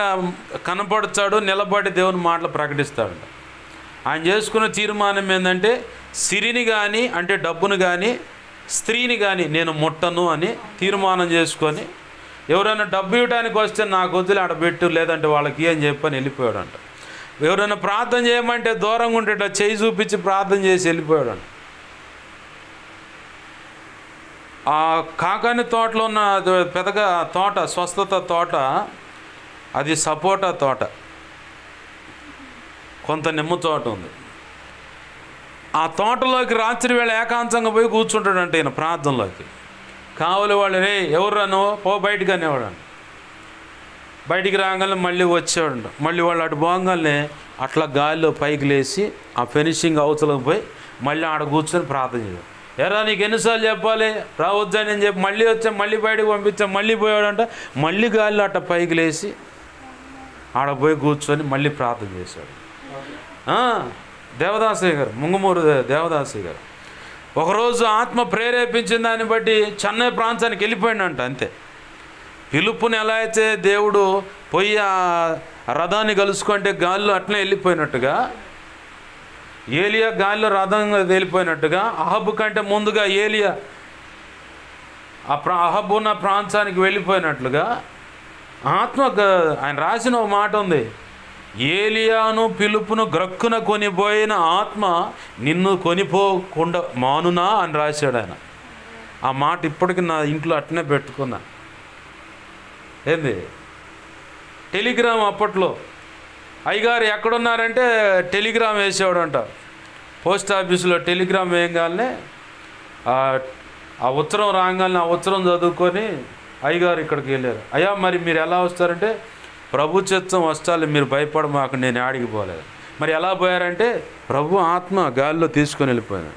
కనపడతాడు, నిలబడి దేవుని మాటలు ప్రకటిస్తాడు. ఆయన చేసుకున్న తీర్మానం ఏంటంటే సిరిని కానీ, అంటే డబ్బును కానీ, స్త్రీని కానీ నేను ముట్టను అని తీర్మానం చేసుకొని, ఎవరైనా డబ్బు ఇవ్వడానికి వస్తే నాకు వదిలి ఆడబెట్టు, లేదంటే వాళ్ళకి అని చెప్పని వెళ్ళిపోయాడంట. ఎవరైనా ప్రార్థన చేయమంటే దూరంగా ఉంటే చేయి చూపించి ప్రార్థన చేసి వెళ్ళిపోయాడంట. ఆ కాకాని తోటలో ఉన్న పెద్దగా తోట, స్వస్థత తోట, అది సపోటా తోట, కొంత నిమ్మ తోట ఉంది. ఆ తోటలోకి రాత్రి వేళ ఏకాంతంగా పోయి కూర్చుంటాడంటే ఈయన ప్రార్థనలోకి. కావాలి వాళ్ళు, రే ఎవరు పో బయటికి అనేవాడంట. బయటికి రాగానే మళ్ళీ వచ్చేవాడంట. మళ్ళీ వాళ్ళు అటు పోగానే అట్లా గాలిలో పైకి లేచి ఆ ఫినిషింగ్ అవతలకు పోయి మళ్ళీ ఆడ కూర్చొని ప్రార్థన చేయడం. ఎరా నీకు ఎన్నిసార్లు చెప్పాలి రావద్దని అని చెప్పి మళ్ళీ వచ్చాం, మళ్ళీ బయటకు పంపించాం, మళ్ళీ పోయాడంట. మళ్ళీ గాలిలో అట్ట పైకి లేచి ఆడ పోయి కూర్చొని మళ్ళీ ప్రార్థన చేశాడు. దేవదాసయ్య గారు, ముంగమూరు దేవదాసయ్య గారు ఒకరోజు ఆత్మ ప్రేరేపించిన దాన్ని బట్టి చెన్నై ప్రాంతానికి వెళ్ళిపోయిందంట. అంతే, పిలుపుని ఎలా అయితే దేవుడు పోయి ఆ రథాన్ని కలుసుకుంటే గాలిలో అట్లనే వెళ్ళిపోయినట్టుగా, ఏలియా గాలిలో రథంగా వెళ్ళిపోయినట్టుగా, అహబ్ కంటే ముందుగా ఏలియా అహబ్ ఉన్న ప్రాంతానికి వెళ్ళిపోయినట్లుగా ఆత్మ, ఆయన రాసిన ఒక మాట ఉంది, ఏలియాను పిలుపును గ్రక్కున కొనిపోయిన ఆత్మ నిన్ను కొనిపోకుండా మానునా అని రాశాడు ఆయన. ఆ మాట ఇప్పటికి నా ఇంట్లో అట్నే పెట్టుకున్నా. ఏంది టెలిగ్రామ్ అప్పట్లో అయ్యగారు ఎక్కడున్నారంటే టెలిగ్రామ్ వేసేవాడు అంట. పోస్ట్ ఆఫీసులో టెలిగ్రామ్ వేయగానే ఆ ఉత్తరం రాగానే ఆ ఉత్తరం చదువుకొని అయ్యగారు ఇక్కడికి వెళ్ళారు. అయ్యా మరి మీరు ఎలా వస్తారంటే ప్రభు చిత్తం వస్తాలి, మీరు భయపడమాకు, నేను ఆడికి పోలేదు. మరి ఎలా పోయారంటే ప్రభు ఆత్మ గాలిలో తీసుకొని వెళ్ళిపోయాను.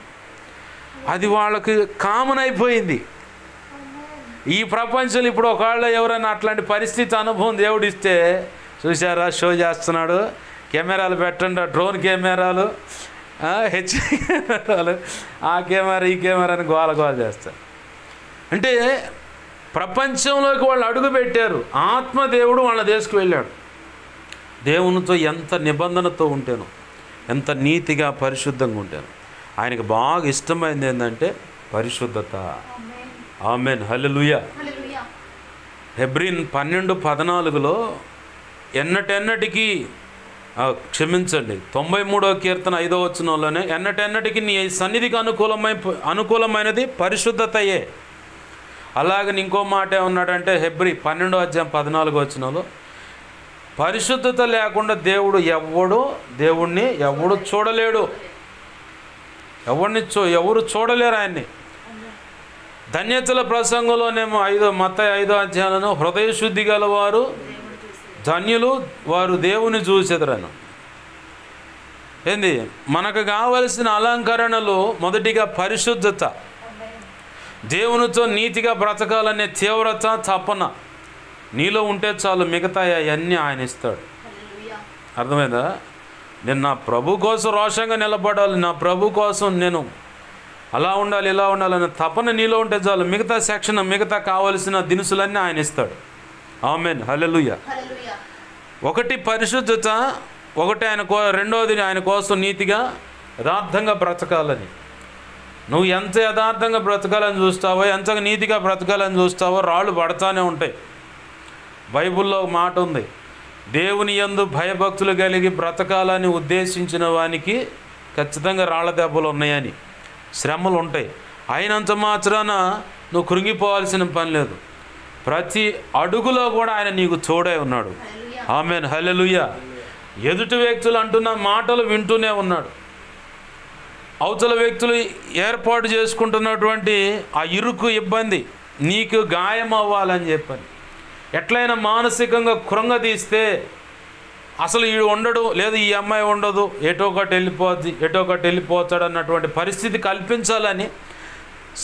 అది వాళ్ళకి కామన్ అయిపోయింది. ఈ ప్రపంచంలో ఇప్పుడు ఒకవేళ ఎవరైనా అట్లాంటి పరిస్థితి అనుభవం దేవుడిస్తే, చూసారా షో చేస్తున్నాడు, కెమెరాలు పెట్టండి, డ్రోన్ కెమెరాలు, హెచ్ కెమెరాలు, ఆ కెమెరా ఈ కెమెరా అని గోల చేస్తారు. అంటే ప్రపంచంలోకి వాళ్ళు అడుగు పెట్టారు. ఆత్మదేవుడు వాళ్ళ తీసుకువెళ్ళాడు. దేవునితో ఎంత నిబంధనతో ఉంటేనో, ఎంత నీతిగా పరిశుద్ధంగా ఉంటాను. ఆయనకు బాగా ఇష్టమైంది ఏంటంటే పరిశుద్ధత. ఆమేన్, హల్లెలూయా. హెబ్రీన్ 12:14 ఎన్నటెన్నటికీ క్షమించండి 93వ కీర్తన 5వ వచనంలోనే ఎన్నటెన్నటికి నీ సన్నిధికి అనుకూలమైనది పరిశుద్ధతయే. అలాగని ఇంకో మాట ఏమన్నాడంటే హెబ్రీ 12:14 వచనంలో పరిశుద్ధత లేకుండా దేవుణ్ణి ఎవడు చూడలేడు, ఎవరు చూడలేరు ఆయన్ని. ధన్యతల ప్రసంగంలోనేమో మత్తయి 5వ అధ్యాయంలో హృదయ శుద్ధి గలవారు ధన్యులు, వారు దేవుని చూచెదరను. ఏంది మనకు కావలసిన అలంకరణలు మొదటిగా పరిశుద్ధత, దేవునితో నీతిగా బ్రతకాలనే తీవ్రత, తపన నీలో ఉంటే చాలు, మిగతా అవన్నీ ఆయన ఇస్తాడు. అర్థమైందా? నేను నా ప్రభు కోసం రోషంగా నిలబడాలి, నా ప్రభు కోసం నేను అలా ఉండాలి ఇలా ఉండాలనే తపన నీలో ఉంటే చాలు, మిగతా సెక్షన్ మిగతా కావలసిన దినుసులన్నీ ఆయన ఇస్తాడు. ఆమేన్, హల్లెలూయా. ఒకటి పరిశుద్ధత, ఒకటి రెండోది ఆయన కోసం నీతిగా యథార్థంగా బ్రతకాలని. నువ్వు ఎంత యథార్థంగా బ్రతకాలని చూస్తావో, ఎంత నీతిగా బ్రతకాలని చూస్తావో రాళ్ళు పడతానే ఉంటాయి. బైబిల్లో ఒక మాట ఉంది, దేవుని యందు భయభక్తులు కలిగి బ్రతకాలని ఉద్దేశించిన వానికి ఖచ్చితంగా రాళ్ళ దెబ్బలు ఉన్నాయని, శ్రమలు ఉంటాయి. అయినంత మాత్రాన నువ్వు కృంగిపోవాల్సిన పని లేదు. ప్రతి అడుగులో కూడా ఆయన నీకు తోడై ఉన్నాడు. ఆమేన్, హల్లెలూయా. ఎదుటి వ్యక్తులు అంటున్న మాటలు వింటూనే ఉన్నాడు. అవతల వ్యక్తులు ఏర్పాటు చేసుకుంటున్నటువంటి ఆ ఇరుకు ఇబ్బంది నీకు గాయం అవ్వాలని చెప్పని ఎట్లయినా మానసికంగా కృంగదీస్తే అసలు వీడు ఉండడు, లేదు ఈ అమ్మాయి ఉండదు, ఎటో ఒకటి వెళ్ళిపోతాడు అన్నటువంటి పరిస్థితి కల్పించాలని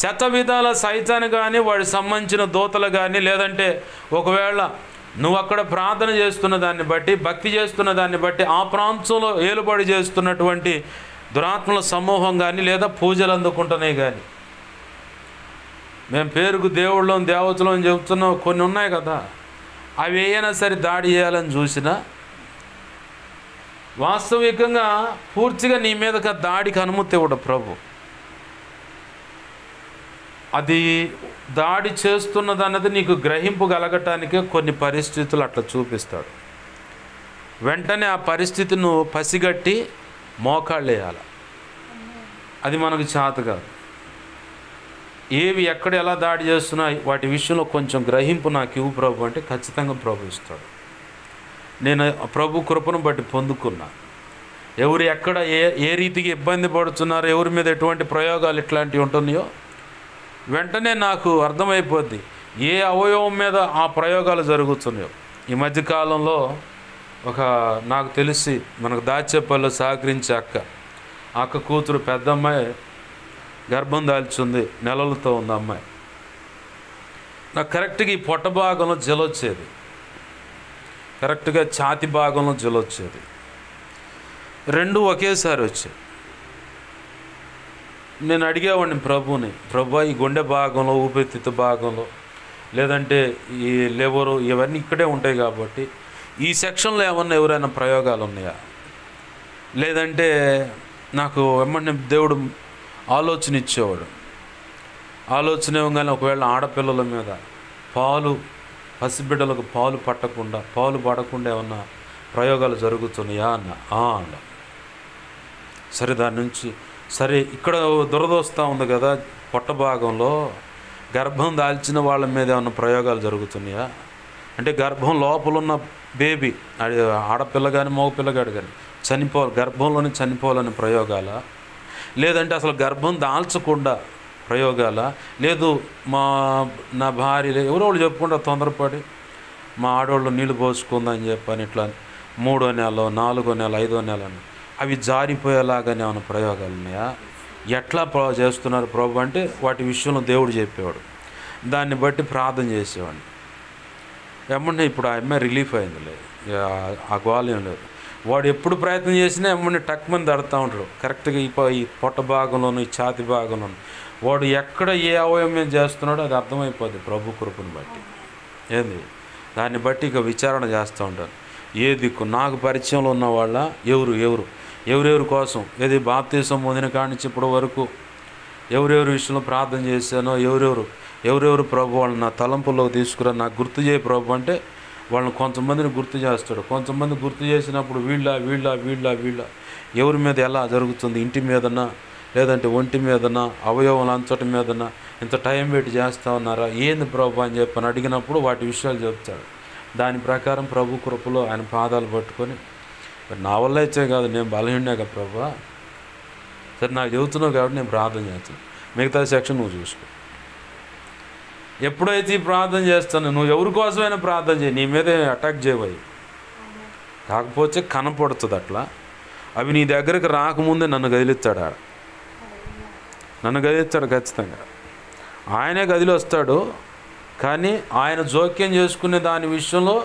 శతవిధాల సైతాన్ని కానీ వాడికి సంబంధించిన దూతలు కానీ, లేదంటే ఒకవేళ నువ్వు అక్కడ ప్రార్థన చేస్తున్న దాన్ని బట్టి, భక్తి చేస్తున్న దాన్ని బట్టి ఆ ప్రాంతంలో ఏలుబడి చేస్తున్నటువంటి దురాత్మల సమూహం కానీ, లేదా పూజలు అందుకుంటున్నాయి కానీ, మేము పేరుకు దేవుళ్ళం దేవతలు అని చెబుతున్నాం కొన్ని ఉన్నాయి కదా, అవి ఏమైనా సరే దాడి చేయాలని చూసినా వాస్తవికంగా పూర్తిగా నీ మీదకి దాడికి అనుమతి ఇవ్వడు ప్రభు. అది దాడి చేస్తున్నది అన్నది నీకు గ్రహింపు కలగటానికే కొన్ని పరిస్థితులు అట్లా చూపిస్తాడు. వెంటనే ఆ పరిస్థితిని నువ్వు పసిగట్టి మోకాళ్ళు వేయాలి. అది మనకు చేత కాదు. ఏవి ఎక్కడ ఎలా దాడి చేస్తున్నాయి వాటి విషయంలో కొంచెం గ్రహింపు నాకు ఇవ్వు ప్రభు అంటే ఖచ్చితంగా ప్రభు ఇస్తాడు. నేను ప్రభు కృపను బట్టి పొందుకున్నా. ఎవరు ఎక్కడ ఏ రీతికి ఇబ్బంది పడుతున్నారో, ఎవరి మీద ఎటువంటి ప్రయోగాలు ఇట్లాంటివి ఉంటున్నాయో వెంటనే నాకు అర్థమైపోద్ది ఏ అవయవం మీద ఆ ప్రయోగాలు జరుగుతున్నాయో. ఈ మధ్యకాలంలో నాకు తెలిసి మనకు దాచేపల్లిలో సహకరించే అక్క కూతురు పెద్ద అమ్మాయి గర్భం దాల్చుంది, నెలలతో ఉంది అమ్మాయి. నాకు కరెక్ట్గా ఈ పొట్ట భాగంలో జలొచ్చేది, కరెక్ట్గా ఛాతి భాగంలో జలొచ్చేది, రెండు ఒకేసారి వచ్చాయి. నేను అడిగేవాడిని ప్రభుని, ప్రభు ఈ గుండె భాగంలో, ఊపిరితిత్తు భాగంలో, లేదంటే ఈ లివరు ఇవన్నీ ఇక్కడే ఉంటాయి కాబట్టి ఈ సెక్షన్లో ఎవరైనా ప్రయోగాలు ఉన్నాయా, లేదంటే నాకు వెంటనే దేవుడు ఆలోచన ఇచ్చేవాడు. ఆలోచన ఇవ్వగానే ఒకవేళ ఆడపిల్లల మీద పసిబిడ్డలకు పాలు పడకుండా ఏమన్నా ప్రయోగాలు జరుగుతున్నాయా అన్న. సరే దాని నుంచి సరే ఇక్కడ దురద వస్తూ ఉంది కదా పొట్ట భాగంలో, గర్భం దాల్చిన వాళ్ళ మీద ఏమన్నా ప్రయోగాలు జరుగుతున్నాయా? అంటే గర్భం లోపల ఉన్న బేబీ, అది ఆడపిల్ల కానీ మగ పిల్లగాడు కానీ గర్భంలోనే చనిపోవాలని ప్రయోగాల? లేదంటే అసలు గర్భం దాల్చకుండా ప్రయోగాల? లేదు నా భార్య ఎవరో వాళ్ళు చెప్పుకుంటారు తొందరపడి, మా ఆడవాళ్ళు నీళ్ళు పోసుకుందని చెప్పని ఇట్లా 3వ నెల 4వ నెల 5వ నెల అని అవి జారిపోయేలాగానే ఏమైనా ప్రయోగాలు ఉన్నాయా? ఎట్లా చేస్తున్నారు ప్రభు అంటే వాటి విషయంలో దేవుడు చెప్పేవాడు, దాన్ని బట్టి ప్రార్థన చేసేవాడిని. ఎమ్మంటే ఇప్పుడు ఆ అమ్మాయి రిలీఫ్ అయిందిలే, ఆ గోళం లేదు. వాడు ఎప్పుడు ప్రయత్నం చేసినా ఎమ్మంటే టక్మని దడుతూ ఉంటాడు కరెక్ట్గా ఈ పొట్ట భాగంలోను ఈ ఛాతి భాగంలోను. వాడు ఎక్కడ ఏ అవయవం చేస్తున్నాడో అది అర్థమైపోద్ది ప్రభు కృపను బట్టి. ఏంది దాన్ని బట్టి ఇక విచారణ చేస్తూ ఉంటాను. ఏ దిక్కు నాకు పరిచయంలో ఉన్న వాళ్ళ ఎవరెవరి కోసం ఏది బాప్తీసం పొందిన కాడి నుంచి ఇప్పటి వరకు ఎవరెవరి విషయంలో ప్రార్థన చేశానో ఎవరెవరు ప్రభు వాళ్ళని నా తలంపుల్లోకి తీసుకురా, నాకు గుర్తు చేయ ప్రభు అంటే వాళ్ళని కొంతమందిని గుర్తు చేస్తాడు. కొంతమంది గుర్తు చేసినప్పుడు వీళ్ళ ఎవరి మీద ఎలా జరుగుతుంది, ఇంటి మీదనా లేదంటే ఒంటి మీదనా అవయవం అంచటి మీదనా ఇంత టైం పెట్టి చేస్తూ ఉన్నారా ఏంది ప్రభు అని చెప్పని అడిగినప్పుడు వాటి విషయాలు చెప్తాడు. దాని ప్రకారం ప్రభు కృపలో ఆయన పాదాలు పట్టుకొని, నా వల్ల అయితే కాదు, నేను బలహీనాగా ప్రభు, సరే నాకు చెబుతున్నావు కాబట్టి నేను ప్రార్థన చేస్తాను, మిగతా సెక్షన్ నువ్వు చూసుకో. ఎప్పుడైతే ఈ ప్రార్థన చేస్తాను, నువ్వు ఎవరి కోసమైనా ప్రార్థన చేయి, నీ మీద అటాక్ చేయబోయి, కాకపోతే కనపడుతుంది అట్లా. అవి నీ దగ్గరకు రాకముందే నన్ను కదిలిస్తాడు, నన్ను కదిలిస్తాడు ఖచ్చితంగా. ఆయనే గదిలో వస్తాడు, కానీ ఆయన జోక్యం చేసుకునే దాని విషయంలో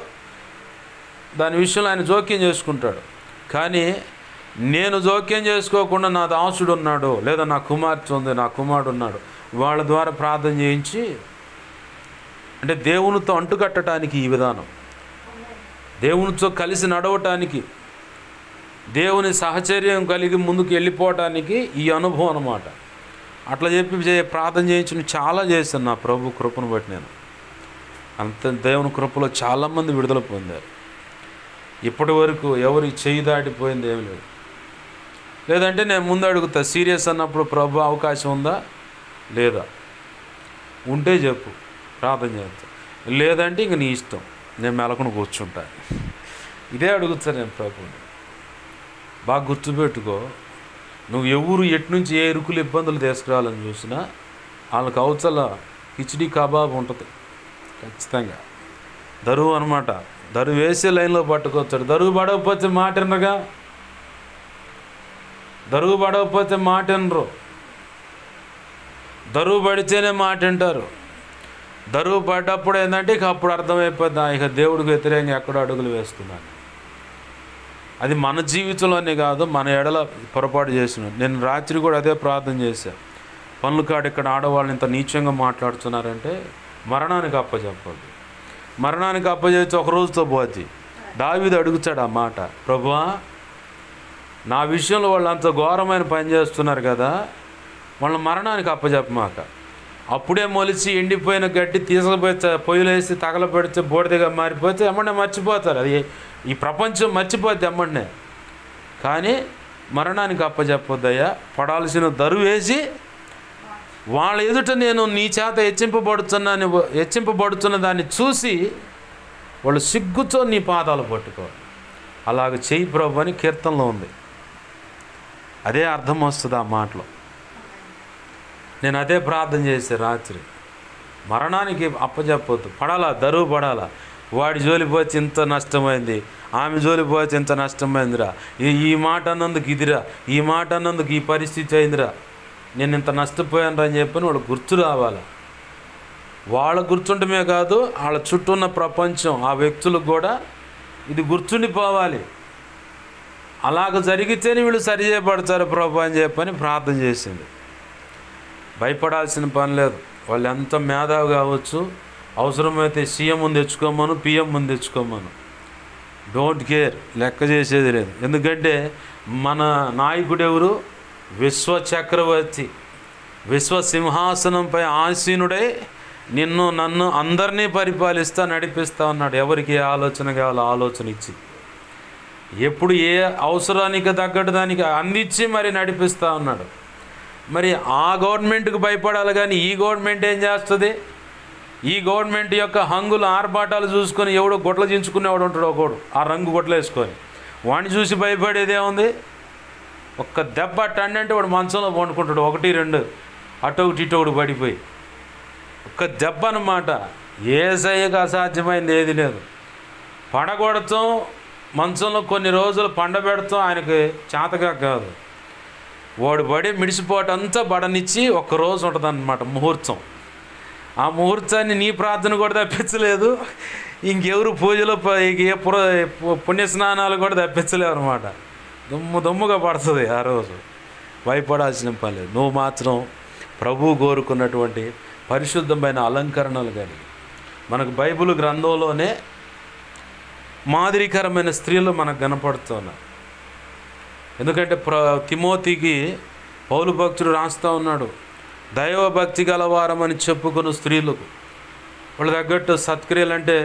ఆయన జోక్యం చేసుకుంటాడు. కానీ నేను జోక్యం చేసుకోకుండా నా దాసుడు ఉన్నాడు, లేదా నా కుమార్తె ఉంది, నా కుమారుడు ఉన్నాడు, వాళ్ళ ద్వారా ప్రార్థన చేయించి, అంటే దేవునితో అంటుకట్టడానికి ఈ విధానం, దేవునితో కలిసి నడవటానికి, దేవుని సహచర్యం కలిగి ముందుకు వెళ్ళిపోవటానికి ఈ అనుభవం అన్నమాట. అట్లా చెప్పి ప్రార్థన చేయించి చాలా చేశాను నా ప్రభు కృపను బట్టి. నేను అంత దేవుని కృపలో చాలామంది విడుదల పొందారు. ఇప్పటి వరకు ఎవరి చేయి దాటిపోయింది ఏమి లేదు. లేదంటే నేను ముందు అడుగుతా, సీరియస్ అన్నప్పుడు ప్రభు అవకాశం ఉందా లేదా, ఉంటే చెప్పు ప్రార్థన చేస్తా, లేదంటే ఇంక నీ ఇష్టం, నేను మెలకుని కూర్చుంటా. ఇదే అడుగుతా నేను ప్రభుని. బాగా గుర్తుపెట్టుకో, నువ్వు ఎవరు ఎట్నుంచి ఏ ఇరుకులు ఇబ్బందులు తీసుకురావాలని చూసినా వాళ్ళకి అవతల కిచిడి కబాబ్ ఉంటుంది ఖచ్చితంగా. దరువు అనమాట, దరువు వేసే లైన్లో పట్టుకొచ్చాడు. దరువు పడకపోతే మాట వినరుగా, దరువు పడకపోతే మాట వినరు, దరువు పడితేనే మాట వింటారు. దరువు పడ్డప్పుడు ఏంటంటే ఇక అప్పుడు అర్థమైపోద్ది, ఇక దేవుడికి వ్యతిరేకంగా ఎక్కడో అడుగులు వేస్తున్నాను. అది మన జీవితంలోనే కాదు, మన ఎడల పొరపాటు చేస్తున్నాను. నేను రాత్రి కూడా అదే ప్రార్థన చేశాను. పనులు కాడు ఇక్కడ ఆడవాళ్ళని ఇంత నీచంగా మాట్లాడుతున్నారంటే మరణానికి అప్పచెప్పదు. మరణానికి అప్పచెప్తే ఒక రోజుతో పోతి. దావీదు అడుగుతాడు ఆ మాట, ప్రభువా నా విషయంలో వాళ్ళు అంత ఘోరమైన పని చేస్తున్నారు కదా, వాళ్ళని మరణానికి అప్పచెప్పమాక. అప్పుడే మొలిచి ఎండిపోయిన గడ్డి తీసుకుపోతే పొయ్యిలు వేసి తగలబెడితే బూడిదగా మారిపోతే ఎమ్మడే మర్చిపోతారు, అది ఈ ప్రపంచం మర్చిపోద్ది ఎమ్మడే. కానీ మరణానికి అప్పచెప్పొద్దయ్యా, పడాల్సిన దరువు వేసి వాళ్ళ ఎదుట నేను నీ చేత హెచ్చింపబడుతున్న దాన్ని చూసి వాళ్ళు సిగ్గుతో నీ పాదాలు పట్టుకోవాలి. అలాగ చెయ్యి ప్రభు అని కీర్తనలో ఉంది. అదే అర్థం వస్తుంది ఆ మాటలో. నేను అదే ప్రార్థన చేసే రాత్రి, మరణానికి అప్పచెప్పొద్దు, పడాలా దరువు పడాలా. వాడి జోలిపోతే ఇంత నష్టమైంది, ఆమె జోలిపోతే ఇంత నష్టమైందిరా, ఈ మాట అన్నందుకు ఇదిరా, ఈ మాట అన్నందుకు ఈ పరిస్థితి అయిందిరా, నేను ఇంత నష్టపోయాను అని చెప్పని వాడు గుర్తు రావాలి. వాళ్ళ గుర్తుండమే కాదు, వాళ్ళ చుట్టూ ఉన్న ప్రపంచం ఆ వ్యక్తులకు కూడా ఇది గుర్తుండిపోవాలి. అలాగ జరిగితేనే వీళ్ళు సరిచేయబడతారు ప్రభు అని చెప్పని ప్రార్థన చేసింది. భయపడాల్సిన పని లేదు. వాళ్ళు ఎంత మేధావి కావచ్చు, అవసరమైతే సీఎం ముందు తెచ్చుకోమను, పిఎం ముందు తెచ్చుకోమను, డోంట్ కేర్, లెక్క చేసేది లేదు. ఎందుకంటే మన నాయకుడు ఎవరు? విశ్వచక్రవర్తి, విశ్వసింహాసనంపై ఆసీనుడై నిన్ను నన్ను అందరినీ పరిపాలిస్తా నడిపిస్తా ఉన్నాడు. ఎవరికి ఏ ఆలోచన కావాలో ఆలోచన ఇచ్చి, ఎప్పుడు ఏ అవసరానికి తగ్గట్టు దానికి అందించి మరి నడిపిస్తూ ఉన్నాడు. మరి ఆ గవర్నమెంట్కి భయపడాలి, కానీ ఈ గవర్నమెంట్ ఏం చేస్తుంది? ఈ గవర్నమెంట్ యొక్క హంగులు ఆర్భాటాలు చూసుకొని ఎవడో గొడ్ల చించుకునేవాడు ఉంటాడు, ఒకడు ఆ రంగు గొడ్లు వేసుకొని, వాడిని చూసి భయపడేదే ఉంది? ఒక్క దెబ్బ అంటే వాడు మంచంలో పండుకుంటాడు, 1, 2 అటు ఒకటి ఇటు ఒకటి పడిపోయి. ఒక్క దెబ్బ అన్నమాట. యేసయ్యకు అసాధ్యమైంది ఏది లేదు. పడగొడతాం, మంచంలో కొన్ని రోజులు పండబెడతాం ఆయనకి చేతగా కాదు. వాడు పడి మిడిసిపోటంతా బడనిచ్చి ఒక్కరోజు ఉంటుంది అన్నమాట ముహూర్తం. ఆ ముహూర్తాన్ని నీ ప్రార్థన కూడా తప్పించలేదు, ఇంకెవరు పూజలు ఏ పుణ్యస్నానాలు కూడా తప్పించలేవు అనమాట. దమ్ముగా పడుతుంది ఆ రోజు. భయపడాల్సిన పని లేదు. నువ్వు మాత్రం ప్రభువు కోరుకున్నటువంటి పరిశుద్ధమైన అలంకరణలు కలిగి, మనకు బైబిల్ గ్రంథంలోనే మాదిరికరమైన స్త్రీలు మనకు కనపడుతున్నారు. ఎందుకంటే తిమోతికి పౌలు భక్తుడు రాస్తూ ఉన్నాడు, దైవభక్తి గలవారమని చెప్పుకున్న స్త్రీలకు వాళ్ళ తగ్గట్టు సత్క్రియలు అంటే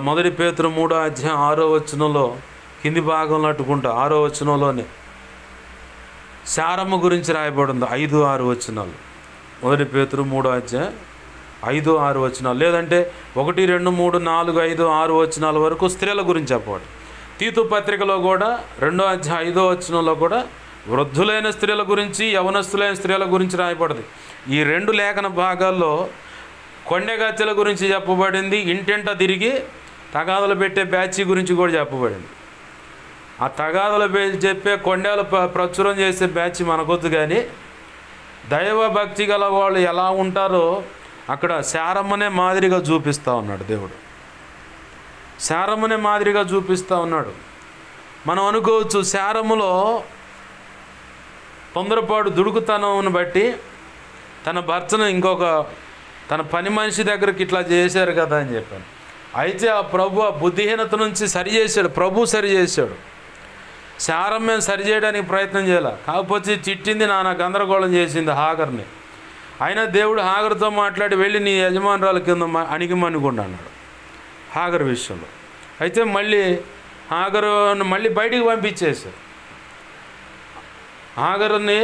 1 పేతురు 3వ అధ్యాయం 6వ వచనంలో కింది భాగంలో అట్టుకుంటా 6వ వచనంలోనే శారమ్మ గురించి రాయబడింది. 5, 6 వచనాలు. 1 పేతురు 3వ అధ్యాయం 5, 6 వచనాలు. లేదంటే 1, 2, 3, 4, 5, 6 వచనాల వరకు స్త్రీల గురించి చెప్పబడి. తీతు పత్రికలో కూడా 2వ అధ్యాయం 5వ వచనంలో కూడా వృద్ధులైన స్త్రీల గురించి, యవనస్తులైన స్త్రీల గురించి రాయబడింది. ఈ 2 లేఖన భాగాల్లో కొండెగత్తెల గురించి చెప్పబడింది. ఇంటింట తిరిగి తగాదలు పెట్టే బ్యాచ్ గురించి కూడా చెప్పబడింది. ఆ తగాదలు చెప్పే కొండలు ప్రచురం చేసే బ్యాచ్ మనకొద్దు, కానీ దైవ భక్తి గల వాళ్ళు ఎలా ఉంటారో అక్కడ శారమ్మనే మాదిరిగా చూపిస్తూ ఉన్నాడు దేవుడు. శారమ్మనే మాదిరిగా చూపిస్తూ ఉన్నాడు. మనం అనుకోవచ్చు శారమ్మలో తొందరపాటు దుడుకుతనం బట్టి తన భర్తను తన పని మనిషి దగ్గరికి ఇట్లా చేశారు కదా అని చెప్పాను. అయితే ఆ ప్రభు ఆ బుద్ధిహీనత నుంచి సరిచేశాడు, ప్రభు సరిచేశాడు. శారమ్యం సరిచేయడానికి ప్రయత్నం చేయాలి, కాకపోతే తిట్టింది, నానా గందరగోళం చేసింది హాగర్ని. అయినా దేవుడు హాగర్తో మాట్లాడి వెళ్ళి నీ యజమానురాల కింద అణిగిమనుకుండా అన్నాడు హాగర్ విషయంలో. అయితే మళ్ళీ హాగరుని మళ్ళీ బయటికి పంపించేశారు. హాగరుని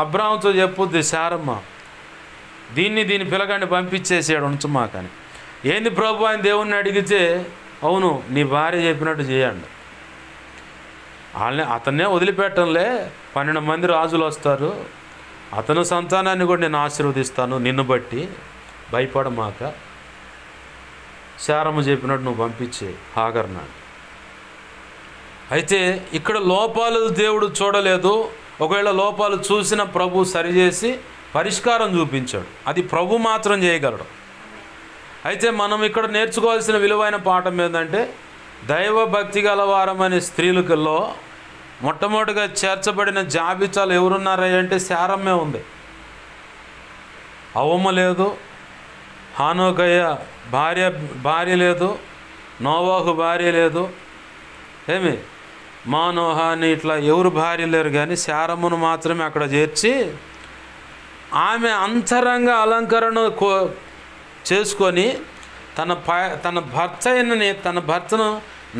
అబ్రాహాముతో చెప్పుద్ది శారమ్మ, దీని పిల్లగాడిని పంపించేసాడు ఉంచమాకని. ఏంది ప్రభు ఆయన దేవుణ్ణి అడిగితే, అవును నీ భార్య చెప్పినట్టు చేయండి. అతన్నే వదిలిపెట్టంలే, 12 మంది రాజులు వస్తారు, అతను సంతానాన్ని కూడా నేను ఆశీర్వదిస్తాను, నిన్ను బట్టి భయపడమాక, శారమ్మ చెప్పినట్టు నువ్వు పంపించే హాగర్నా. అయితే ఇక్కడ లోపాలు దేవుడు చూడలేదు. ఒకవేళ లోపాలు చూసిన ప్రభు సరిచేసి పరిష్కారం చూపించాడు. అది ప్రభు మాత్రం చేయగలడు. అయితే మనం ఇక్కడ నేర్చుకోవాల్సిన విలువైన పాఠం ఏంటంటే, దైవ భక్తి గలవారమనే స్త్రీలలో మొట్టమొదటిగా చేర్చబడిన జాబితాలు ఎవరున్నారంటే శారమ్మే ఉంది. అవమ్మ లేదు, హానోకయ్య భార్య లేదు, నోవాహు భార్య లేదు, ఏమి మానోహ అని ఇట్లా ఎవరు భార్య లేరు, కానీ శారమ్మను మాత్రమే అక్కడ చేర్చి ఆమె అంతరంగ అలంకరణ చేసుకొని తన భర్తను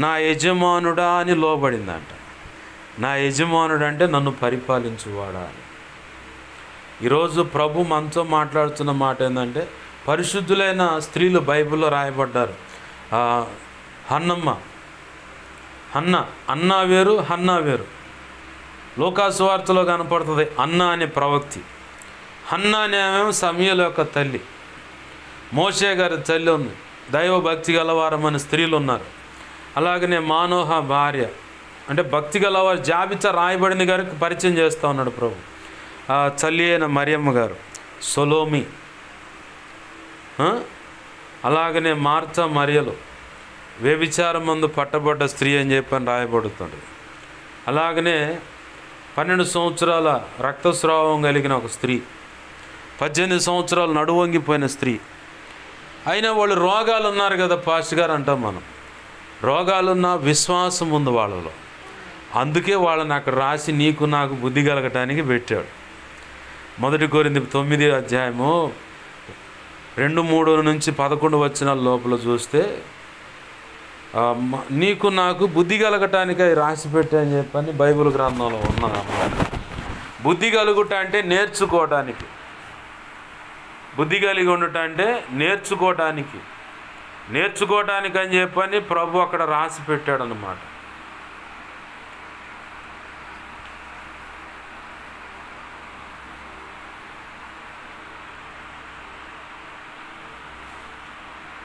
నా యజమానుడా అని లోబడిందంట. నా యజమానుడు అంటే నన్ను పరిపాలించువాడా అని. ఈరోజు ప్రభు మనతో మాట్లాడుతున్న మాట ఏంటంటే, పరిశుద్ధులైన స్త్రీలు బైబిల్లో రాయబడ్డారు. అన్నా వేరు, హన్నా వేరు. లూకాసు వార్తలో కనపడుతుంది అన్నా అనే ప్రవక్తి. హన్నా అనే ఆమె సమూయేలు యొక్క తల్లి, మోషే గారి తల్లి ఉంది. దైవ భక్తి గలవారమైన స్త్రీలు ఉన్నారు. అలాగనే మానోహ భార్య అంటే భక్తి గలవారి జాబితా రాయబడింది గారికి పరిచయం చేస్తూ ఉన్నాడు ప్రభు. తల్లి అయిన మరియమ్మ గారు, సొలోమి, అలాగనే మార్తా మరియలు వ్యభిచారం మందు పట్టబడ్డ స్త్రీ అని చెప్పని రాయబడుతుంది. అలాగనే 12 సంవత్సరాల రక్తస్రావం కలిగిన ఒక స్త్రీ, 18 సంవత్సరాలు నడువంగిపోయిన స్త్రీ. అయినా వాళ్ళు రోగాలు ఉన్నారు కదా పాస్టర్ గారు అంటాం మనం. రోగాలున్న విశ్వాసం ఉంది వాళ్ళలో. అందుకే వాళ్ళని అక్కడ రాసి నీకు నాకు బుద్ధి కలగటానికి పెట్టాడు. 1 కొరింథీ 9వ అధ్యాయము 2, 3 నుంచి 11 వచనాల లోపల చూస్తే నీకు నాకు బుద్ధి కలగటానికి రాసి పెట్టా అని చెప్పని బైబిల్ గ్రంథంలో ఉన్నది. బుద్ధి కలుగుట అంటే నేర్చుకోవటానికి, బుద్ధి కలిగి ఉండట అంటే నేర్చుకోవటానికి అని చెప్పని ప్రభు అక్కడ రాసి పెట్టాడు అన్నమాట.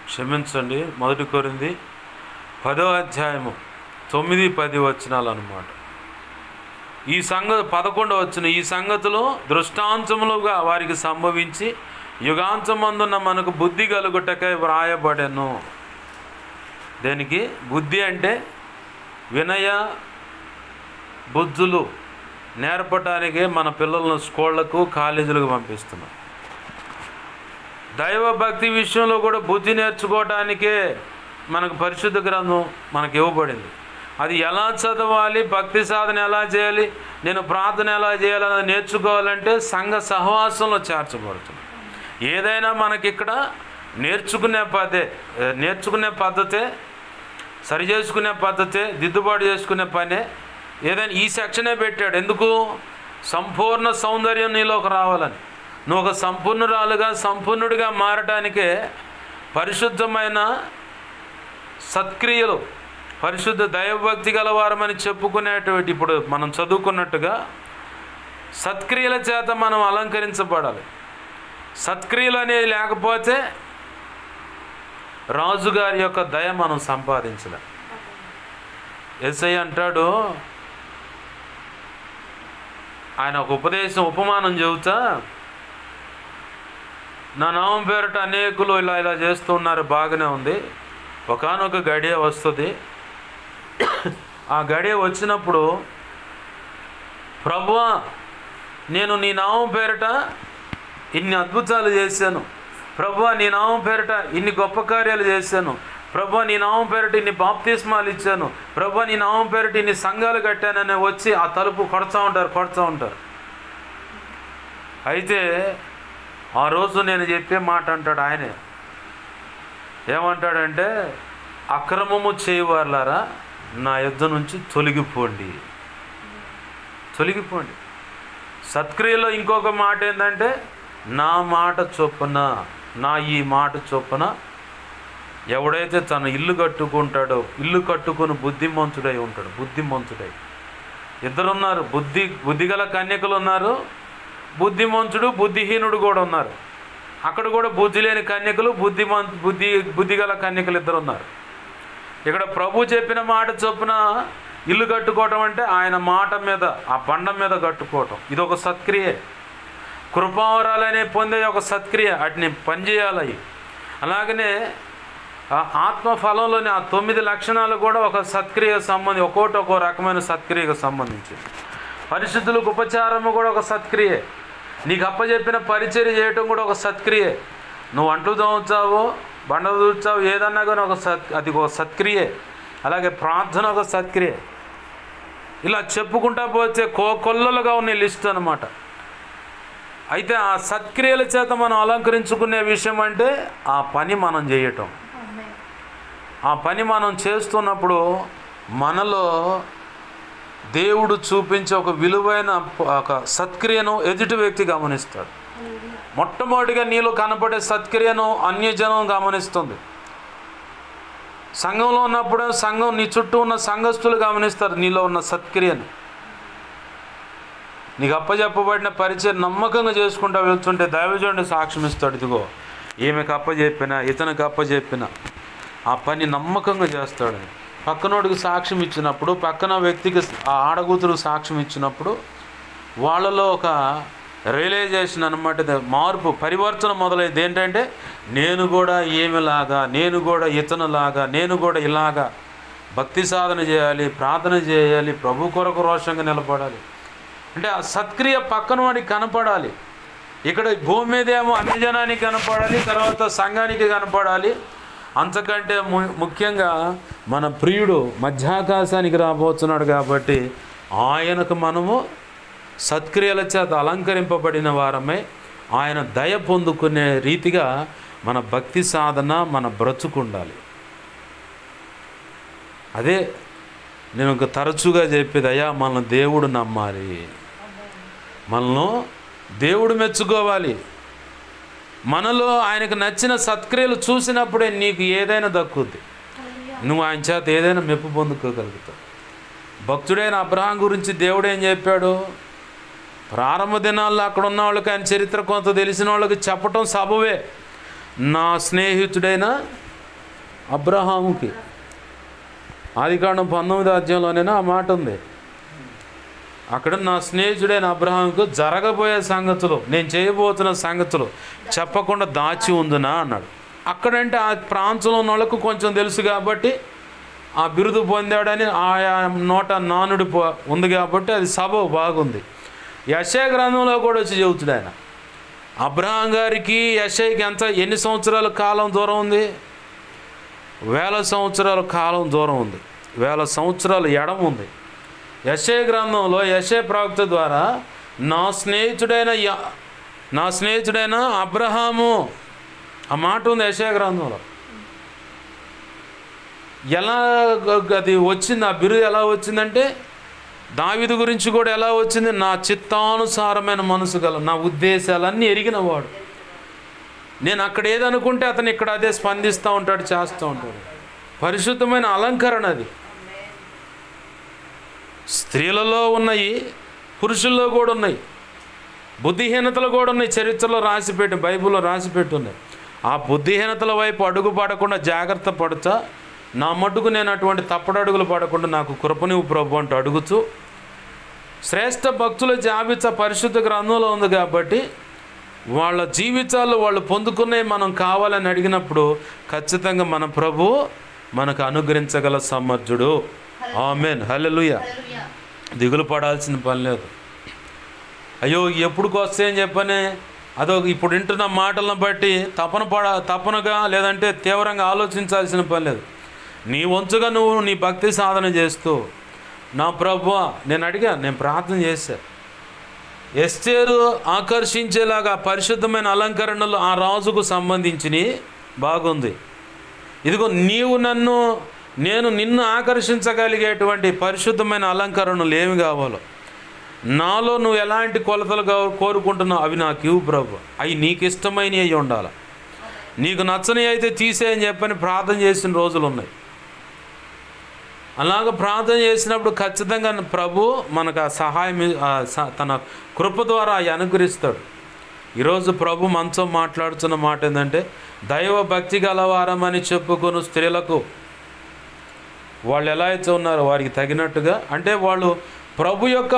క్షమించండి, 1 కొరింథీ 10వ అధ్యాయము 9-10 వచనాలు అన్నమాట. 11వ వచనం, ఈ సంగతులు దృష్టాంతములుగా వారికి సంభవించి యుగాంతమందున్న మనకు బుద్ధి కలుగుటకై వ్రాయబడెను. దేనికి బుద్ధి అంటే? వినయ బుద్ధులు నేర్పటానికే మన పిల్లలను స్కూళ్ళకు కాలేజీలకు పంపిస్తున్నాం. దైవభక్తి విషయంలో కూడా బుద్ధి నేర్చుకోవటానికే మనకు పరిశుద్ధ గ్రంథం మనకు ఇవ్వబడింది. అది ఎలా చదవాలి, భక్తి సాధన ఎలా చేయాలి, నేను ప్రార్థన ఎలా చేయాలన్నది నేర్చుకోవాలంటే సంఘ సహవాసంలో చేర్చబడుతుంది. ఏదైనా మనకి ఇక్కడ నేర్చుకునే పద్ధతే, సరి చేసుకునే పద్ధతే, దిద్దుబాటు చేసుకునే పనే. ఏదైనా ఈ సెక్షనే పెట్టాడు. ఎందుకు? సంపూర్ణ సౌందర్యం నీలోకి రావాలని. నువ్వు ఒక సంపూర్ణురాలుగా, సంపూర్ణుడిగా మారటానికే పరిశుద్ధమైన సత్క్రియలు, పరిశుద్ధ దైవభక్తి గలవారమని చెప్పుకునేటువంటి ఇప్పుడు మనం చదువుకున్నట్టుగా సత్క్రియల చేత మనం అలంకరించబడాలి. సత్క్రియలు అనేది లేకపోతే రాజుగారి యొక్క దయ మనం సంపాదించలేం. యేసయ్య అంటాడు, ఆయన ఒక ఉపమానం చెబుతా, నా నామం పేరట అనేకులు ఇలా చేస్తున్నారు, బాగానే ఉంది. ఒకానొక గడియ వస్తుంది. ఆ గడియ వచ్చినప్పుడు, ప్రభువా నేను నీ నామం పేరట ఇన్ని అద్భుతాలు చేశాను, ప్రభువా నీ నామం పేరట ఇన్ని గొప్ప కార్యాలు చేశాను, ప్రభువా నీ నామం పేరట ఇన్ని బాప్తిస్మాలు ఇచ్చాను, ప్రభువా నీ నామం పేరట ఇన్ని సంఘాలు కట్టానని వచ్చి ఆ తలుపు కొడతా ఉంటారు. అయితే ఆ రోజు నేను చెప్పే మాట అంటాడు ఆయనే. ఏమంటాడంటే, అక్రమము చేయవారులారా నా యుద్ధ నుంచి తొలగిపోండి. సత్క్రియలో ఇంకొక మాట ఏంటంటే, నా మాట చొప్పున, నా ఈ మాట చొప్పున ఎవడైతే తన ఇల్లు కట్టుకుంటాడో, ఇల్లు కట్టుకుని బుద్ధిమంతుడై ఉంటాడు. ఇద్దరున్నారు, బుద్ధిగల కన్యకలు ఉన్నారు, బుద్ధిమంతుడు బుద్ధిహీనుడు కూడా ఉన్నారు. అక్కడ కూడా బుద్ధి లేని కన్యకలు, బుద్ధిగల కన్యకలు ఇద్దరు ఉన్నారు. ఇక్కడ ప్రభు చెప్పిన మాట చొప్పున ఇల్లు కట్టుకోవటం అంటే ఆయన మాట మీద, ఆ బండ మీద కట్టుకోవటం. ఇది ఒక సత్క్రియ. కృపావరాలనే పొందే ఒక సత్క్రియ, వాటిని పనిచేయాలి. అలాగనే ఆత్మఫలంలోని ఆ 9 లక్షణాలు కూడా ఒక సత్క్రియకు సంబంధించి, ఒక్కో రకమైన సత్క్రియకు సంబంధించి. పరిశుద్ధులకు ఉపచారము కూడా ఒక సత్క్రియే. నీకు అప్పచెప్పిన పరిచర్య చేయటం కూడా ఒక సత్క్రియే. నువ్వు అంట్లు తోముతావు, బండలు దూర్చావు, ఏదన్నా కానీ అది ఒక సత్క్రియే. అలాగే ప్రార్థన ఒక సత్క్రియ. ఇలా చెప్పుకుంటా పోతే కొల్లలుగా ఉన్న లిస్ట్ అన్నమాట. అయితే ఆ సత్క్రియల చేత మనం అలంకరించుకునే విషయం అంటే ఆ పని మనం చేయటం. ఆ పని మనం చేస్తున్నప్పుడు మనలో దేవుడు చూపించే ఒక విలువైన ఒక సత్క్రియను ఎదుటి వ్యక్తి గమనిస్తాడు. మొట్టమొదటిగా నీలో కనపడే సత్క్రియను అన్యజనం గమనిస్తుంది. సంఘంలో ఉన్నప్పుడు సంఘం, నీ చుట్టూ ఉన్న సంఘస్థులు గమనిస్తారు నీలో ఉన్న సత్క్రియను. నీకు అప్పచెప్పబడిన పరిచయం నమ్మకంగా చేసుకుంటూ వెళ్తుంటే దైవజనుడు సాక్ష్యం ఇస్తాడు. ఇదిగో ఈమెకు అప్పచెప్పిన, ఇతనికి అప్పచెప్పిన ఆ పని నమ్మకంగా చేస్తాడని. పక్కనోడికి సాక్ష్యం ఇచ్చినప్పుడు, పక్కన వ్యక్తికి, ఆ ఆడగూతురు సాక్ష్యం ఇచ్చినప్పుడు వాళ్ళలో ఒక రియలైజేషన్ అన్నమాట, మార్పు, పరివర్తన మొదలైంది. ఏంటంటే, నేను కూడా ఏమిలాగా, నేను కూడా ఇతనులాగా, నేను కూడా ఇలాగా భక్తి సాధన చేయాలి, ప్రార్థన చేయాలి, ప్రభు కొరకు రోషంగా నిలబడాలి. అంటే ఆ సత్క్రియ పక్కన వాడికి కనపడాలి. ఇక్కడ భూమి మీద ఏమో అన్ని జనానికి కనపడాలి, తర్వాత సంఘానికి కనపడాలి. అంతకంటే ముఖ్యంగా మన ప్రియుడు మధ్యాకాశానికి రాబోతున్నాడు కాబట్టి ఆయనకు మనము సత్క్రియల చేత అలంకరింపబడిన వారమై ఆయన దయ పొందుకునే రీతిగా మన భక్తి సాధన, మన బ్రతుకుండాలి. అదే నేను తరచుగా చెప్పేది, అయ్యా మన దేవుడు నమ్మాలి, మనలో దేవుడు మెచ్చుకోవాలి. మనలో ఆయనకు నచ్చిన సత్క్రియలు చూసినప్పుడే నీకు ఏదైనా దక్కుద్ది. నువ్వు ఆయన చేత ఏదైనా మెప్పు పొందుకోగలుగుతావు. భక్తుడైన అబ్రహాం గురించి దేవుడు ఏం చెప్పాడు? ప్రారంభ దినాల్లో అక్కడ ఉన్న వాళ్ళకి ఆయన చరిత్ర కొంత తెలిసిన వాళ్ళకి చెప్పటం సబవే. నా స్నేహితుడైన అబ్రహాముకి, ఆదికాండం 19వ అధ్యాయంలోనైనా ఆ మాట ఉంది. అక్కడ నా స్నేహితుడైన అబ్రహాంకు జరగబోయే సంగతులు, నేను చేయబోతున్న సంగతులు చెప్పకుండా దాచి ఉందినా అన్నాడు. అక్కడంటే ఆ ప్రాంతంలో ఉన్న వాళ్ళకు కొంచెం తెలుసు కాబట్టి ఆ బిరుదు పొందాడని ఆయా నోట నానుడి ఉంది కాబట్టి అది సభ బాగుంది. యెషయా గ్రంథంలో కూడా వచ్చి చెబుతాడు ఆయన. అబ్రహాం గారికి యెషయాకి ఎన్ని సంవత్సరాల కాలం దూరం ఉంది? 1000 సంవత్సరాల కాలం దూరం ఉంది. 1000 సంవత్సరాలు ఎడం ఉంది. యెషయా గ్రంథంలో యెషయా ప్రవక్త ద్వారా నా స్నేహితుడైన అబ్రహాము ఆ మాట ఉంది యెషయా గ్రంథంలో. ఎలా అది వచ్చింది? ఆ బిరుదు ఎలా వచ్చిందంటే దావీదు గురించి కూడా ఎలా వచ్చింది? నా చిత్తానుసారమైన మనసు గల, నా ఉద్దేశాలన్నీ ఎరిగిన వాడు. నేను అక్కడ ఏదనుకుంటే అతను ఇక్కడ అదే స్పందిస్తూ ఉంటాడు, చేస్తూ ఉంటాడు. పరిశుద్ధమైన అలంకరణ అది. స్త్రీలలో ఉన్నాయి, పురుషుల్లో కూడా ఉన్నాయి, బుద్ధిహీనతలు కూడా ఉన్నాయి. చరిత్రలో రాసిపెట్టి, బైబిల్లో రాసిపెట్టి ఉన్నాయి. ఆ బుద్ధిహీనతల వైపు అడుగు పడకుండా జాగ్రత్త పడుతా, నా మటుకు నేను అటువంటి తప్పడడుగులు పడకుండా నాకు కృపనివ్వు ప్రభు అంటూ అడుగుతూ, శ్రేష్ఠ భక్తుల జాబితా పరిశుద్ధ గ్రంథంలో ఉంది కాబట్టి వాళ్ళ జీవితాలు వాళ్ళు పొందుకునే మనం కావాలని అడిగినప్పుడు ఖచ్చితంగా మన ప్రభు మనకు అనుగ్రహించగల సమర్థుడు. ఆమేన్, హల్లెలూయా. దిగులు పడాల్సిన పని లేదు. అయ్యో ఎప్పుడుకి వస్తే అని చెప్పని అదో ఇప్పుడు వింటున్న మాటలను బట్టి తపనగా లేదంటే తీవ్రంగా ఆలోచించాల్సిన పని లేదు. నీ వంచుగా నువ్వు నీ భక్తి సాధన చేస్తూ, నా ప్రభువా నేను అడిగా, నేను ప్రార్థన చేశా. ఎస్తేరు ఆకర్షించేలాగా పరిశుద్ధమైన అలంకరణలు ఆ రాజుకు సంబంధించినవి బాగుంది. ఇదిగో నేను నిన్ను ఆకర్షించగలిగేటువంటి పరిశుద్ధమైన అలంకరణలు ఏమి కావాలో, నాలో నువ్వు ఎలాంటి కొలతలు కోరుకుంటున్నావు అవి నాకు ఇవ్వు ప్రభు. అవి నీకు ఇష్టమైనవి అయి ఉండాలి. నీకు నచ్చని అయితే తీసేయని చెప్పని ప్రార్థన చేసిన రోజులు ఉన్నాయి. అలాగ ప్రార్థన చేసినప్పుడు ఖచ్చితంగా ప్రభు మనకు ఆ సహాయం తన కృప ద్వారా అనుగ్రహిస్తాడు. ఈరోజు ప్రభు మనతో మాట్లాడుతున్న మాట ఏంటంటే, దైవ భక్తి గలవారమని చెప్పుకుని స్త్రీలకు వాళ్ళు ఎలా అయితే ఉన్నారో వారికి తగినట్టుగా, అంటే వాళ్ళు ప్రభు యొక్క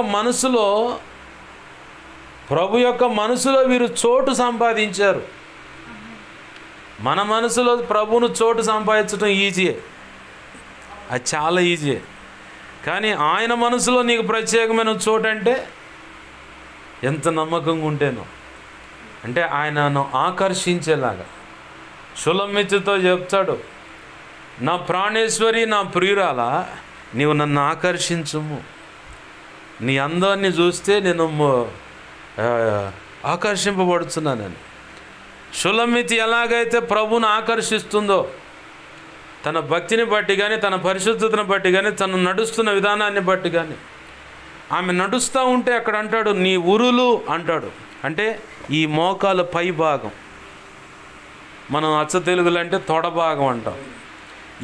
మనసులో వీరు చోటు సంపాదించారు. మన మనసులో ప్రభువును చోటు సంపాదించడం ఈజీయే, అది చాలా ఈజీయే. కానీ ఆయన మనసులో నీకు ప్రత్యేకమైన చోటు అంటే ఎంత నమ్మకంగా ఉంటేనో, అంటే ఆయనను ఆకర్షించేలాగా. షులమ్మితితో చెప్తాడు, నా ప్రాణేశ్వరి, నా ప్రియురాల, నీవు నన్ను ఆకర్షించుము. నీ అందాన్ని చూస్తే నేను ఆకర్షింపబడుతున్నానని. షులమ్మితి ఎలాగైతే ప్రభువును ఆకర్షిస్తుందో, తన భక్తిని బట్టి కానీ, తన పరిశుద్ధతను బట్టి కానీ, తను నడుస్తున్న విధానాన్ని బట్టి కానీ, ఆమె నడుస్తూ ఉంటే అక్కడ అంటాడు నీ ఉరులు అంటాడు. అంటే ఈ మోకాలు పై భాగం, మనం అచ్చ తెలుగులో అంటే తొడ భాగం అంటాం.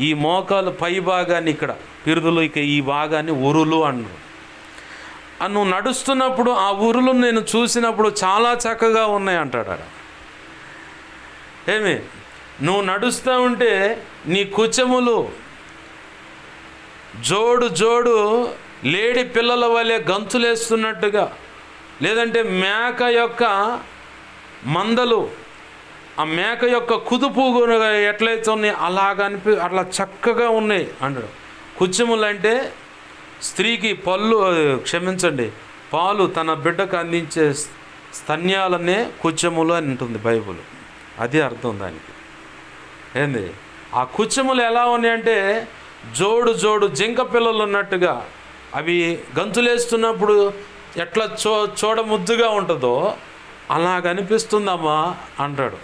ఈ మోకాలు పై భాగాన్ని ఇక్కడ పిరుదులు, ఇక ఈ భాగాన్ని ఉరులు అన్నారు. నువ్వు నడుస్తున్నప్పుడు ఆ ఉరులు నేను చూసినప్పుడు చాలా చక్కగా ఉన్నాయి అంటాడు. ఏమి నువ్వు నడుస్తూ ఉంటే నీ కుచములు జోడు లేడి పిల్లల వలె గంతులేస్తున్నట్టుగా, లేదంటే మేక యొక్క మందలు ఆ మేక యొక్క కుదుపు ఎట్లయితే ఉన్నాయి అట్లా చక్కగా ఉన్నాయి అన్నాడు. కుచములు అంటే స్త్రీకి పాలు తన బిడ్డకు అందించే స్తన్యాలనే కుచములు అని ఉంటుంది బైబుల్. అది అర్థం దానికి. ఏంది ఆ కుచములు ఎలా ఉన్నాయంటే జోడు జింక పిల్లలు ఉన్నట్టుగా, అవి గంతులేస్తున్నప్పుడు ఎట్లా చూడ ముద్దుగా ఉంటుందో అలాగ అనిపిస్తుందమ్మా అంటాడు.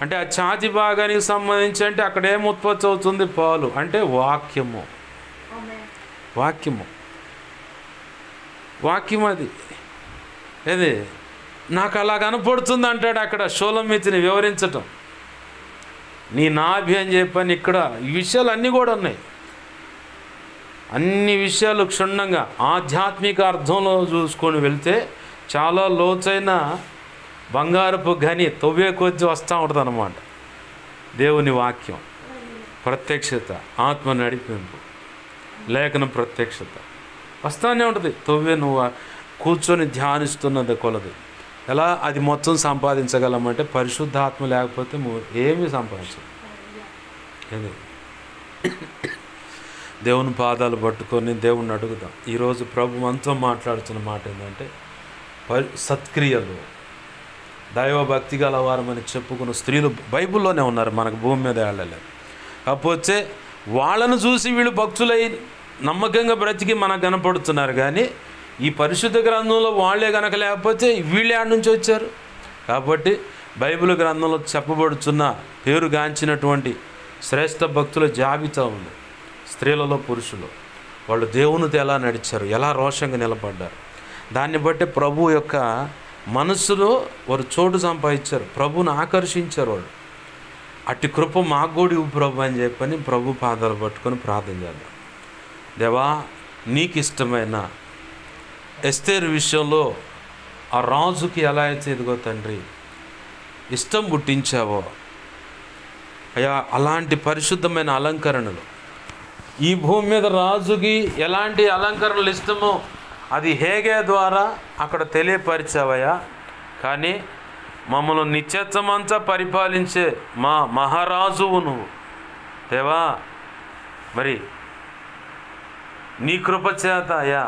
అంటే ఆ ఛాతి భాగానికి సంబంధించి అంటే అక్కడ ఏం ఉత్పత్తి అవుతుంది? పాలు. అంటే వాక్యం అది. ఏది నాకు అలా కనపడుతుంది అంటాడు అక్కడ షూలమ్మితిని వివరించటం. నీ నాభి అని చెప్పని ఇక్కడ ఈ విషయాలు అన్నీ కూడా ఉన్నాయి. అన్ని విషయాలు క్షుణ్ణంగా ఆధ్యాత్మిక అర్థంలో చూసుకొని వెళ్తే చాలా లోతైన బంగారపు గని తవ్వే కొద్ది వస్తూ ఉంటుంది అన్నమాట. దేవుని వాక్యం ప్రత్యక్షత, ఆత్మ నడిపింపు, లేఖనం ప్రత్యక్షత వస్తానే ఉంటుంది. తవ్వే నువ్వు కూర్చొని ధ్యానిస్తున్నది కొలది. ఎలా అది మొత్తం సంపాదించగలమంటే పరిశుద్ధాత్మ లేకపోతే ఏమీ సంపాదించదు. ఏది దేవుని పాదాలు పట్టుకొని దేవుణ్ణి అడుగుదాం. ఈరోజు ప్రభు మనతో మాట్లాడుతున్న మాట ఏంటంటే సత్క్రియలు, దైవభక్తి గలవారమని చెప్పుకున్న స్త్రీలు బైబిల్లోనే ఉన్నారు, మనకు భూమి మీద వెళ్ళలేదు. కాకపోతే వాళ్ళను చూసి వీళ్ళు భక్తులై నమ్మకంగా బ్రతికి మనకు కనపడుతున్నారు. కానీ ఈ పరిశుద్ధ గ్రంథంలో వాళ్ళే కనుక లేకపోతే వీళ్ళే ఆడ నుంచి వచ్చారు. కాబట్టి బైబిల్ గ్రంథంలో చెప్పబడుతున్న పేరుగాంచినటువంటి శ్రేష్ఠ భక్తుల జాబితా ఉంది. స్త్రీలలో, పురుషులు వాళ్ళు దేవునితో ఎలా నడిచారు, ఎలా రోషంగా నిలబడ్డారు, దాన్ని బట్టి ప్రభు యొక్క మనస్సులో వారు చోటు సంపాదించారు, ప్రభువును ఆకర్షించారు వాళ్ళు. అట్టి కృప మాకు కూడా ఇవ్వు ప్రభు అని చెప్పని ప్రభు పాదాలు పట్టుకొని ప్రార్థన చేద్దాం. దేవా, నీకు ఇష్టమైన ఎస్తేరు విషయంలో ఆ రాజుకి ఎలా అయితే ఇదిగో తండ్రి ఇష్టం పుట్టించావో అయ్యా, అలాంటి పరిశుద్ధమైన అలంకరణలు ఈ భూమి మీద రాజుకి ఎలాంటి అలంకరణలు ఇష్టమో అది హేగే ద్వారా అక్కడ తెలియపరిచావయ్యా. కానీ మమ్మల్ని నిత్యత్వమంతా పరిపాలించే మా మహారాజువు నువ్వు దేవా. మరి నీ కృప చేత అయ్యా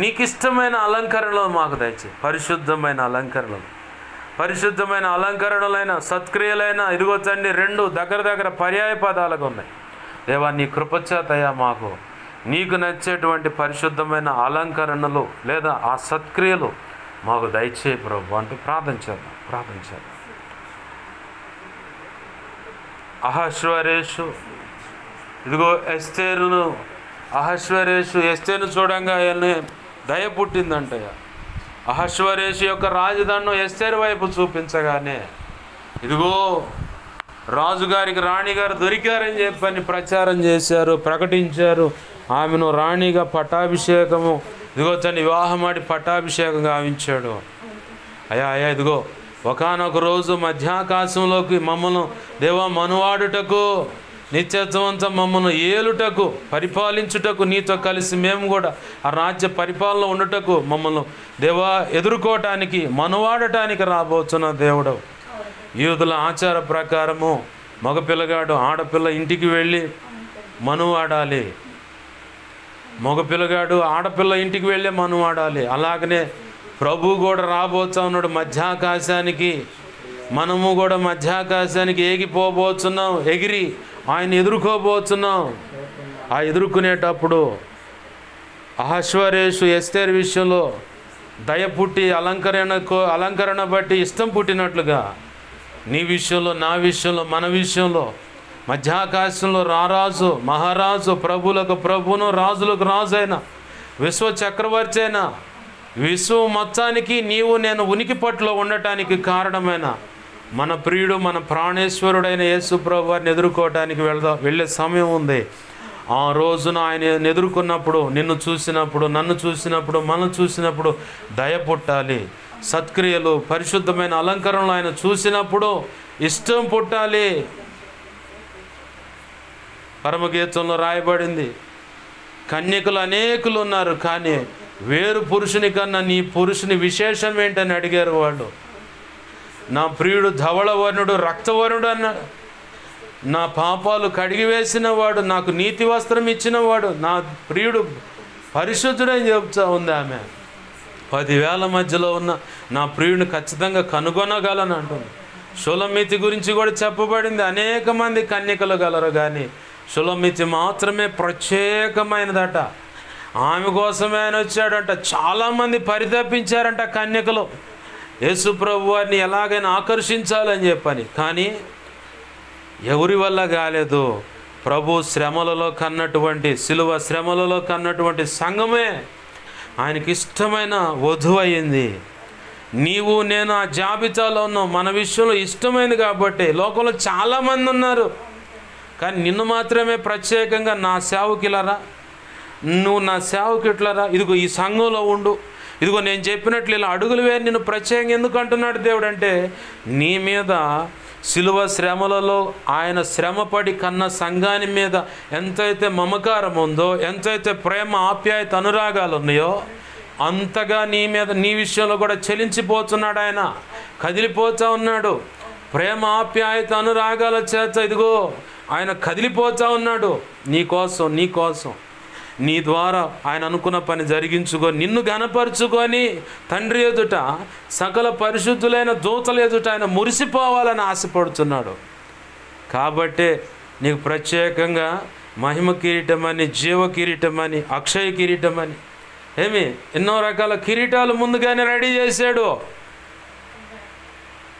నీకు ఇష్టమైన అలంకరణలు మాకు దయచేయి. పరిశుద్ధమైన అలంకరణలు, పరిశుద్ధమైన అలంకరణలైన సత్క్రియలైన ఇదిగో తండ్రి రెండు దగ్గర పర్యాయ పదాలుగా ఉన్నాయి దేవా. నీ కృప చేత అయ్యా మాకు నీకు నచ్చేటువంటి పరిశుద్ధమైన అలంకరణలు లేదా ఆ సత్క్రియలు మాకు దయచేయి ప్రభు అంటూ ప్రార్థన చేద్దాం. అహశ్వరేషు ఇదిగో ఎస్తేరును చూడంగా ఆయన్ని దయ పుట్టిందంటయ్యా. అహశ్వరేషు యొక్క రాజధానిని ఎస్తేరు వైపు చూపించగానే ఇదిగో రాజుగారికి రాణిగారు దొరికారని చెప్పని ప్రచారం చేశారు, ప్రకటించారు. ఆమెను రాణిగా పట్టాభిషేకము ఇదిగో తను వివాహమాడి పట్టాభిషేకం గావించాడు. అయ్యా ఇదిగో ఒకానొక రోజు మధ్యాకాశంలోకి మమ్మల్ని దేవా మనువాడుటకు నిత్యత్వమంతా మమ్మల్ని ఏలుటకు పరిపాలించుటకు నీతో కలిసి మేము కూడా ఆ రాజ్య పరిపాలన ఉండుటకు మమ్మల్ని దేవా ఎదుర్కోవటానికి మనువాడటానికి రాబోతున్న దేవుడు. యూదుల ఆచార ప్రకారము మగపిల్లగాడు ఆడపిల్ల ఇంటికి వెళ్ళి మనువాడాలి, మగపిల్లగాడు ఆడపిల్ల ఇంటికి వెళ్ళి మనువాడాలి. అలాగనే ప్రభు కూడా రాబోతూ ఉన్నాడు మధ్యాకాశానికి. మనము కూడా మధ్యాకాశానికి ఎగిపోబోతున్నాం, ఎగిరి ఆయన ఎదుర్కోబోతున్నాం. ఆ ఎదుర్కొనేటప్పుడు అహశ్వరేషు ఎస్తేరు విషయంలో దయ పుట్టి అలంకరణ బట్టి ఇష్టం పుట్టినట్లుగా నీ విషయంలో, నా విషయంలో, మన విషయంలో మధ్యాకాశంలో రారాజు మహారాజు ప్రభువులకు ప్రభువును రాజులకు రాజు అయిన విశ్వ చక్రవర్తి అయిన విశ్వం మొత్తానికి నీవు నేను ఉనికి పట్ల ఉండటానికి కారణమైన మన ప్రియుడు మన ప్రాణేశ్వరుడైన యేసు ప్రభు వారిని ఎదుర్కోవటానికి వెళ్ళే సమయం ఉంది. ఆ రోజున ఆయన ఎదుర్కొన్నప్పుడు, నిన్ను చూసినప్పుడు, నన్ను చూసినప్పుడు, మనం చూసినప్పుడు దయ పుట్టాలి, సత్క్రియలు పరిశుద్ధమైన అలంకరణలు ఆయన చూసినప్పుడు ఇష్టం పుట్టాలి. పరమగీతంలో రాయబడింది, కన్యకులు అనేకులు ఉన్నారు కానీ వేరు పురుషుని కన్నా నీ పురుషుని విశేషం ఏంటని అడిగారు వాళ్ళు. నా ప్రియుడు ధవళవర్ణుడు రక్తవర్ణుడు అన్నాడు, నా పాపాలు కడిగివేసిన వాడు, నాకు నీతి వస్త్రం ఇచ్చినవాడు, నా ప్రియుడు పరిశుద్ధుడని చెప్తా ఉంది ఆమె. 10,000 మధ్యలో ఉన్న నా ప్రియుడిని ఖచ్చితంగా కనుగొనగలను అంటుంది. షూలమ్మితి గురించి కూడా చెప్పబడింది, అనేక మంది కన్యకలు గలరు కానీ షూలమ్మితి మాత్రమే ప్రత్యేకమైనదట. ఆమె కోసమే ఆయన వచ్చాడంట. చాలామంది పరితపించారంట కన్యకలు యేసు ప్రభు వారిని ఎలాగైనా ఆకర్షించాలని చెప్పని. కానీ ఎవరి వల్ల కాలేదు. ప్రభు శ్రమలలో కన్నటువంటి, సిలువ శ్రమలలో కన్నటువంటి సంఘమే ఆయనకి ఇష్టమైన వధువు అయ్యింది. నీవు నేను ఆ జాబితాలో ఉన్నావు. మన విషయంలో ఇష్టమైంది కాబట్టి. లోకంలో చాలామంది ఉన్నారు, కానీ నిన్ను మాత్రమే ప్రత్యేకంగా నా సేవకులరా, నువ్వు నా సేవకుట్లరా, ఇదిగో ఈ సంఘంలో ఉండు, ఇదిగో నేను చెప్పినట్లు ఇలా అడుగులు వేరు, నిన్ను ప్రత్యేకంగా ఎందుకు అంటున్నాడు దేవుడు అంటే, నీ మీద శిలువ శ్రమలలో ఆయన శ్రమపడి కన్న సంఘాని మీద ఎంతైతే మమకారం ఉందో, ఎంతైతే ప్రేమ ఆప్యాయత అనురాగాలు ఉన్నాయో, అంతగా నీ మీద నీ విషయంలో కూడా చెలించిపోతున్నాడు. ఆయన కదిలిపోతూ ఉన్నాడు. ప్రేమ ఆప్యాయత అనురాగాల చేత ఇదిగో ఆయన కదిలిపోతూ ఉన్నాడు. నీ కోసం నీ ద్వారా ఆయన అనుకున్న పని జరిగించుకొని నిన్ను ఘనపరుచుకొని తండ్రి ఎదుట సకల పరిశుద్ధులైన దూతల ఎదుట ఆయన మురిసిపోవాలని ఆశపడుతున్నాడు. కాబట్టే నీకు ప్రత్యేకంగా మహిమ కిరీటమని, జీవ కిరీటమని, అక్షయ కిరీటమని, ఎన్నో రకాల కిరీటాలు ముందుగానే రెడీ చేశాడు.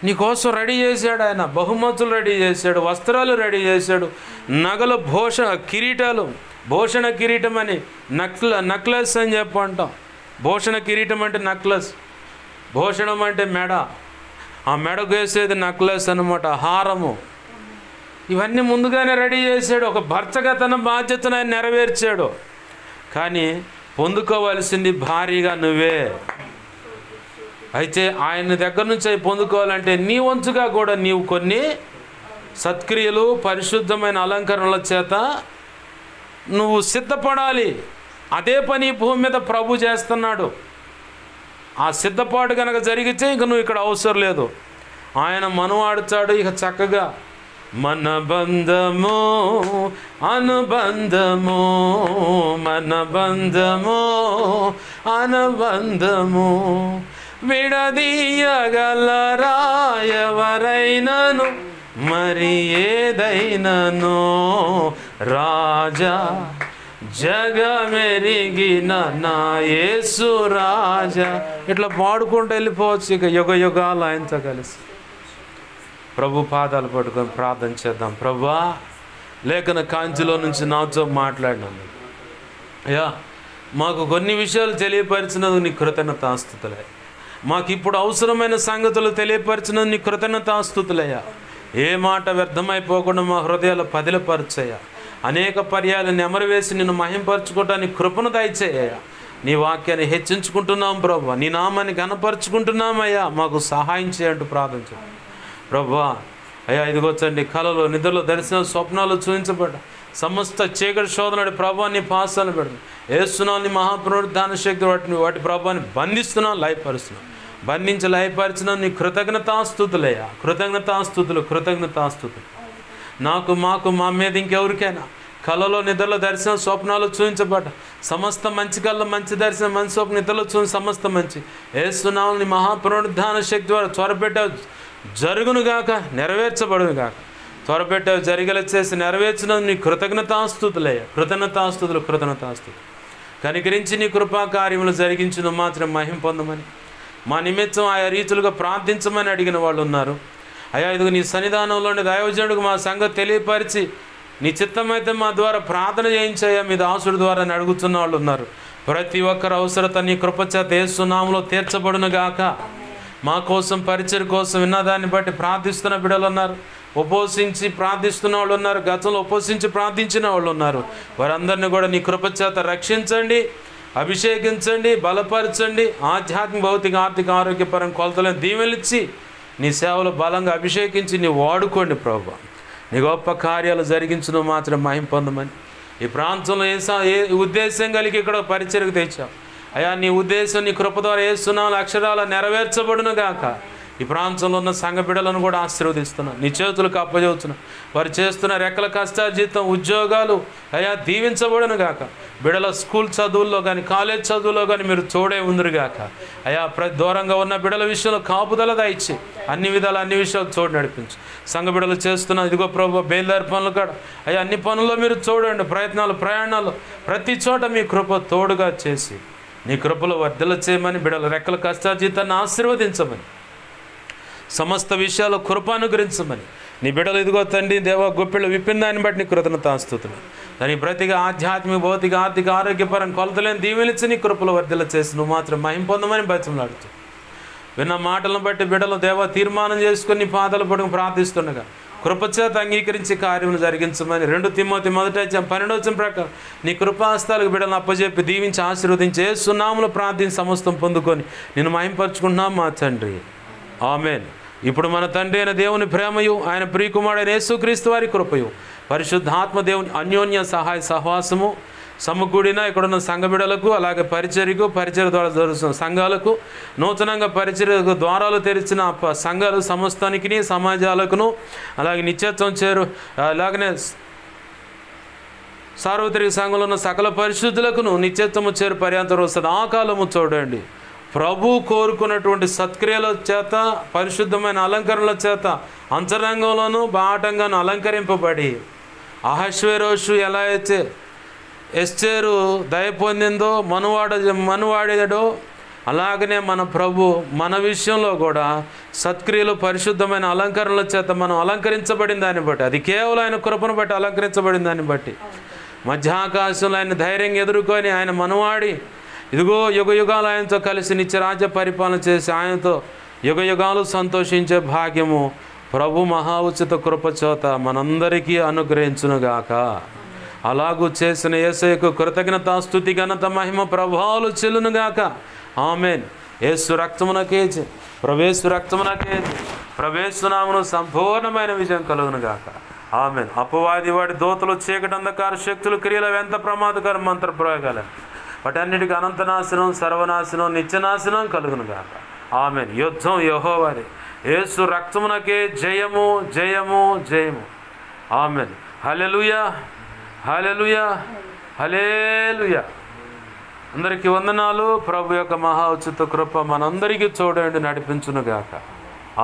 నీకోసం రెడీ చేశాడు ఆయన. బహుమతులు రెడీ చేశాడు, వస్త్రాలు రెడీ చేశాడు, నగలు, కిరీటాలు, భూషణ కిరీటం అని, నక్లెస్ అని అంటాం. భూషణ కిరీటం అంటే నక్లెస్, భూషణం అంటే మెడ, ఆ మెడకు వేసేది నక్లెస్ అన్నమాట, హారము. ఇవన్నీ ముందుగానే రెడీ చేశాడు. ఒక భర్తగా తన బాధ్యతను ఆయన నెరవేర్చాడు. కానీ పొందుకోవాల్సింది భారీగా నువ్వే. అయితే ఆయన దగ్గర నుంచి అవి పొందుకోవాలంటే నీ వంతుగా కూడా నీవు కొన్ని సత్క్రియలు, పరిశుద్ధమైన అలంకరణల చేత నువ్వు సిద్ధపడాలి. అదే పని భూమి మీద ప్రభు చేస్తున్నాడు. ఆ సిద్ధపాటు కనుక జరిగితే ఇక నువ్వు ఇక్కడ అవసరం లేదు. ఆయన మనవాడుతాడు. ఇక చక్కగా మన బంధము అనుబంధము, మన బంధము అనుబంధము, విడదీయగలరా ఎవరైనను మరి ఏదైనను, రాజా జగమెరిగిన నా యేసు రాజా. ఇట్లా పాడుకుంటూ వెళ్ళిపోవచ్చు ఇక యుగ యుగాలు ఆయనతో కలిసి. ప్రభు పాదాలు పట్టుకొని ప్రార్థన చేద్దాం. ప్రభువా, లేఖన కాంతిలో నుంచి నాతో మాట్లాడినందుకు అయ్యా, మాకు కొన్ని విషయాలు తెలియపరిచినందుకు నీ కృతజ్ఞతాస్తుతులే. మాకు ఇప్పుడు అవసరమైన సంగతులు తెలియపరిచినందుకు నీ కృతజ్ఞతాస్తుతులయ్యా. ఏ మాట వ్యర్థమైపోకుండా మా హృదయాలు పదిలపరచయ్యా. అనేక పర్యాలు నెమరువేసి నిన్ను మహింపరచుకోవటానికి కృపను దయచేయ్యా. నీ వాక్యాన్ని హెచ్చించుకుంటున్నాం ప్రభువా, నీ నామాన్ని ఘనపరుచుకుంటున్నామయ్యా. మాకు సహాయం చేయంటూ ప్రార్థించు ప్రభువా. అయ్యా ఇదిగొచ్చండి, కళలు, నిద్రలో, దర్శనం, స్వప్నాలు చూపించబడ్డ సమస్త చీకటి శోధనడి ప్రభావాన్ని పాసాలను పెడతాం. ఏస్తున్నాన్ని మహాపునరుద్ధాన శక్తి వాటి ప్రభావాన్ని బంధిస్తున్నాం, లయపరుస్తున్నాం. బంధించి లయపరిచినాం. నీ కృతజ్ఞతాస్తుతులయ్యా. కృతజ్ఞతాస్తుతులు నాకు, మాకు, మా మీద ఇంకెవరికైనా కళలో, నిద్రలో, దర్శనం, స్వప్నాలు చూపించబడ్డ సమస్త మంచి కళ్ళ, మంచి దర్శనం, మంచి స్వప్న, నిద్రలో చూసి సమస్త మంచి ఏస్తున్నాం. నీ మహాపునరుద్ధాన శక్తి ద్వారా త్వరపెట్టావు, జరుగునుగాక, నెరవేర్చబడునుగాక. త్వరపెట్టావు, జరిగేలా చేసి నెరవేర్చిన నీ కృతజ్ఞతాస్తుతులయ్యా. కృతజ్ఞతాస్తుతులు. కనికరించి నీ కృపా కార్యములు జరిగించిన మాత్రం మహిమ పొందమని, మా నిమిత్తం ఆయా రీతులుగా ప్రార్థించమని అడిగిన వాళ్ళు ఉన్నారు. అయ్యా ఇదిగో నీ సన్నిధానంలోని దైవజనుడికి మా సంగతి తెలియపరిచి నీ చిత్తమైతే మా ద్వారా ప్రార్థన చేయించాయా మీ దాసుడి ద్వారా అని అడుగుతున్న వాళ్ళు ఉన్నారు. ప్రతి ఒక్కరి అవసరత నీ కృపచేత యేసు నామములో తీర్చబడునుగాక. మా కోసం, పరిచయం కోసం విన్నదాన్ని బట్టి ప్రార్థిస్తున్న బిడ్డలు ఉన్నారు. ఉపవసించి ప్రార్థిస్తున్న వాళ్ళు ఉన్నారు. గతంలో ఉపవసించి ప్రార్థించిన వాళ్ళు ఉన్నారు. వారందరినీ కూడా నీ కృపచేత రక్షించండి, అభిషేకించండి, బలపరచండి. ఆధ్యాత్మిక, భౌతిక, ఆర్థిక, ఆరోగ్యపరం కొలతలను దీవెలిచ్చి నీ సేవలు బలంగా అభిషేకించి నీ వాడుకోండి ప్రభువా. నీ గొప్ప కార్యాలు జరిగించడం మాత్రం మహిమ పొందమని, ఈ ప్రాంతంలో ఏ ఉద్దేశం కలిగి ఇక్కడ పరిచర్యకు తెచ్చావు అయ్యా, నీ ఉద్దేశం నీ కృప ద్వారా ఏస్తున్నాలు అక్షరాలు నెరవేర్చబడును గాక. ఈ ప్రాంతంలో ఉన్న సంఘ బిడ్డలను కూడా ఆశీర్వదిస్తున్నాను, నీ చేతులకు అప్పచెబుతున్నాను. వారు చేస్తున్న రెక్కల కష్టార్జితం, ఉద్యోగాలు అయ్యా దీవించబడును గాక. బిడ్డల స్కూల్ చదువుల్లో కానీ, కాలేజ్ చదువుల్లో కానీ మీరు తోడే ఉందిరుగాక. అయ్యా దూరంగా ఉన్న బిడ్డల విషయంలో కాపుదల దయచి అన్ని విధాలు, అన్ని విషయాలు తోడు నడిపించు. సంఘ బిడ్డలు చేస్తున్న ఇదిగో ప్రభు బయలుదేరి పనులు కూడా అయ్యా అన్ని పనుల్లో మీరు చూడండి. ప్రయత్నాలు, ప్రయాణాలు ప్రతి చోట మీ కృప తోడుగా చేసి నీ కృపలో వర్ధల చేయమని, బిడ్డల రెక్కల కష్టార్జితాన్ని ఆశీర్వదించమని, సమస్త విషయాలు కృప అనుగ్రహించమని, నీ బిడ్డలు ఇదిగో తండ్రి దేవా గొప్పిళ్ళు విప్పిన దాన్ని బట్టి నీ కృతజ్ఞతాస్తుతులు. దాని ప్రతిగా ఆధ్యాత్మిక, భౌతిక, ఆర్థిక, ఆరోగ్యపరం కొలతలేని దీవెనిచ్చి నీ కృపలు వర్ధిల్ల చేసి నువ్వు మాత్రం మహిమ పొందమని బతిమలాడుతూ విన్న మాటలను బట్టి బిడ్డలు దేవ తీర్మానం చేసుకుని నీ పాదాల పడుకు ప్రార్థిస్తుండగా కృపచేత అంగీకరించి కార్యములు జరిగించమని 2 తిమోతి 1:12 ప్రకారం నీ కృపాస్తాలకు బిడ్డలను అప్పచెప్పి దీవించి ఆశీర్వదించి యేసు నామములో ప్రార్థించి సమస్తం పొందుకొని నేను మహింపరచుకుంటున్నాం మా తండ్రి. ఆమేన్. ఇప్పుడు మన తండ్రి అయిన దేవుని ప్రేమయు, ఆయన ప్రియకుమారుడైన యేసుక్రీస్తు వారి కృపయు, పరిశుద్ధాత్మ దేవుని అన్యోన్య సహాయ సహవాసము సమకూడిన ఇక్కడున్న సంఘ బిడ్డలకు, అలాగే పరిచర్యకు, పరిచర్య ద్వారా జరుగుతున్న సంఘాలకు, నూతనంగా పరిచర్యకు ద్వారాలు తెరిచిన సంఘాలు సమస్తానికి, సమాజాలకును, అలాగే నిత్యత్వం అలాగనే సార్వత్రిక సంఘంలో ఉన్న సకల పరిశుద్ధులకును నిత్యత్వము చేరు పర్యంతరం సదాకాలము చూడండి. ప్రభు కోరుకున్నటువంటి సత్క్రియల చేత, పరిశుద్ధమైన అలంకరణల చేత అంతరంగంలోనూ బాటంగాను అలంకరింపబడి అహశ్వేరోషు ఎలా అయితే ఎస్తేరు దయ పొందిందో, మనువాడాడో, అలాగనే మన ప్రభు మన విషయంలో కూడా సత్క్రియలు, పరిశుద్ధమైన అలంకరణల చేత మనం అలంకరించబడిన దాన్ని బట్టి, అది కేవలం ఆయన కృపను బట్టి అలంకరించబడిన దాన్ని బట్టి మధ్యాకాశంలో ఆయన ధైర్యంగా ఎదుర్కొని ఆయన మనవాడి ఇదిగో యుగ యుగాలు ఆయనతో కలిసి నిత్యరాజ్య పరిపాలన చేసి ఆయనతో యుగ యుగాలు సంతోషించే భాగ్యము ప్రభు మహా ఉచిత కృపచేత మనందరికీ అనుగ్రహించునుగాక. అలాగూ చేసిన యేసయ్యకు కృతజ్ఞత, స్తుతి, ఘనత, మహిమ, ప్రభావాలు చెల్లునుగాక. ఆమేన్. యేసు రక్తమునకేచి, ప్రవేశు రక్తమునకేచి, ప్రవేశునామను సంపూర్ణమైన విజయం కలుగునుగాక. ఆమేన్. అపవాది వాడి దూతలు, చీకటి, అంధకార శక్తులు, క్రియలు ఎంత ప్రమాదకర మంత్ర ప్రయోగాలు వాటన్నిటికీ అనంతనాశనం, సర్వనాశనం, నిత్యనాశనం కలుగునుగాక. ఆమేన్. యుద్ధం యెహోవాదే. యేసు రక్తమునకే జయము, జయము, జయము. ఆమేన్. హల్లెలూయా, హల్లెలూయా, హల్లెలూయా. అందరికీ వందనాలు. ప్రభు యొక్క మహా ఉచిత కృప మనందరికీ చూడండి, నడిపించునుగాక.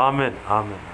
ఆమేన్, ఆమేన్.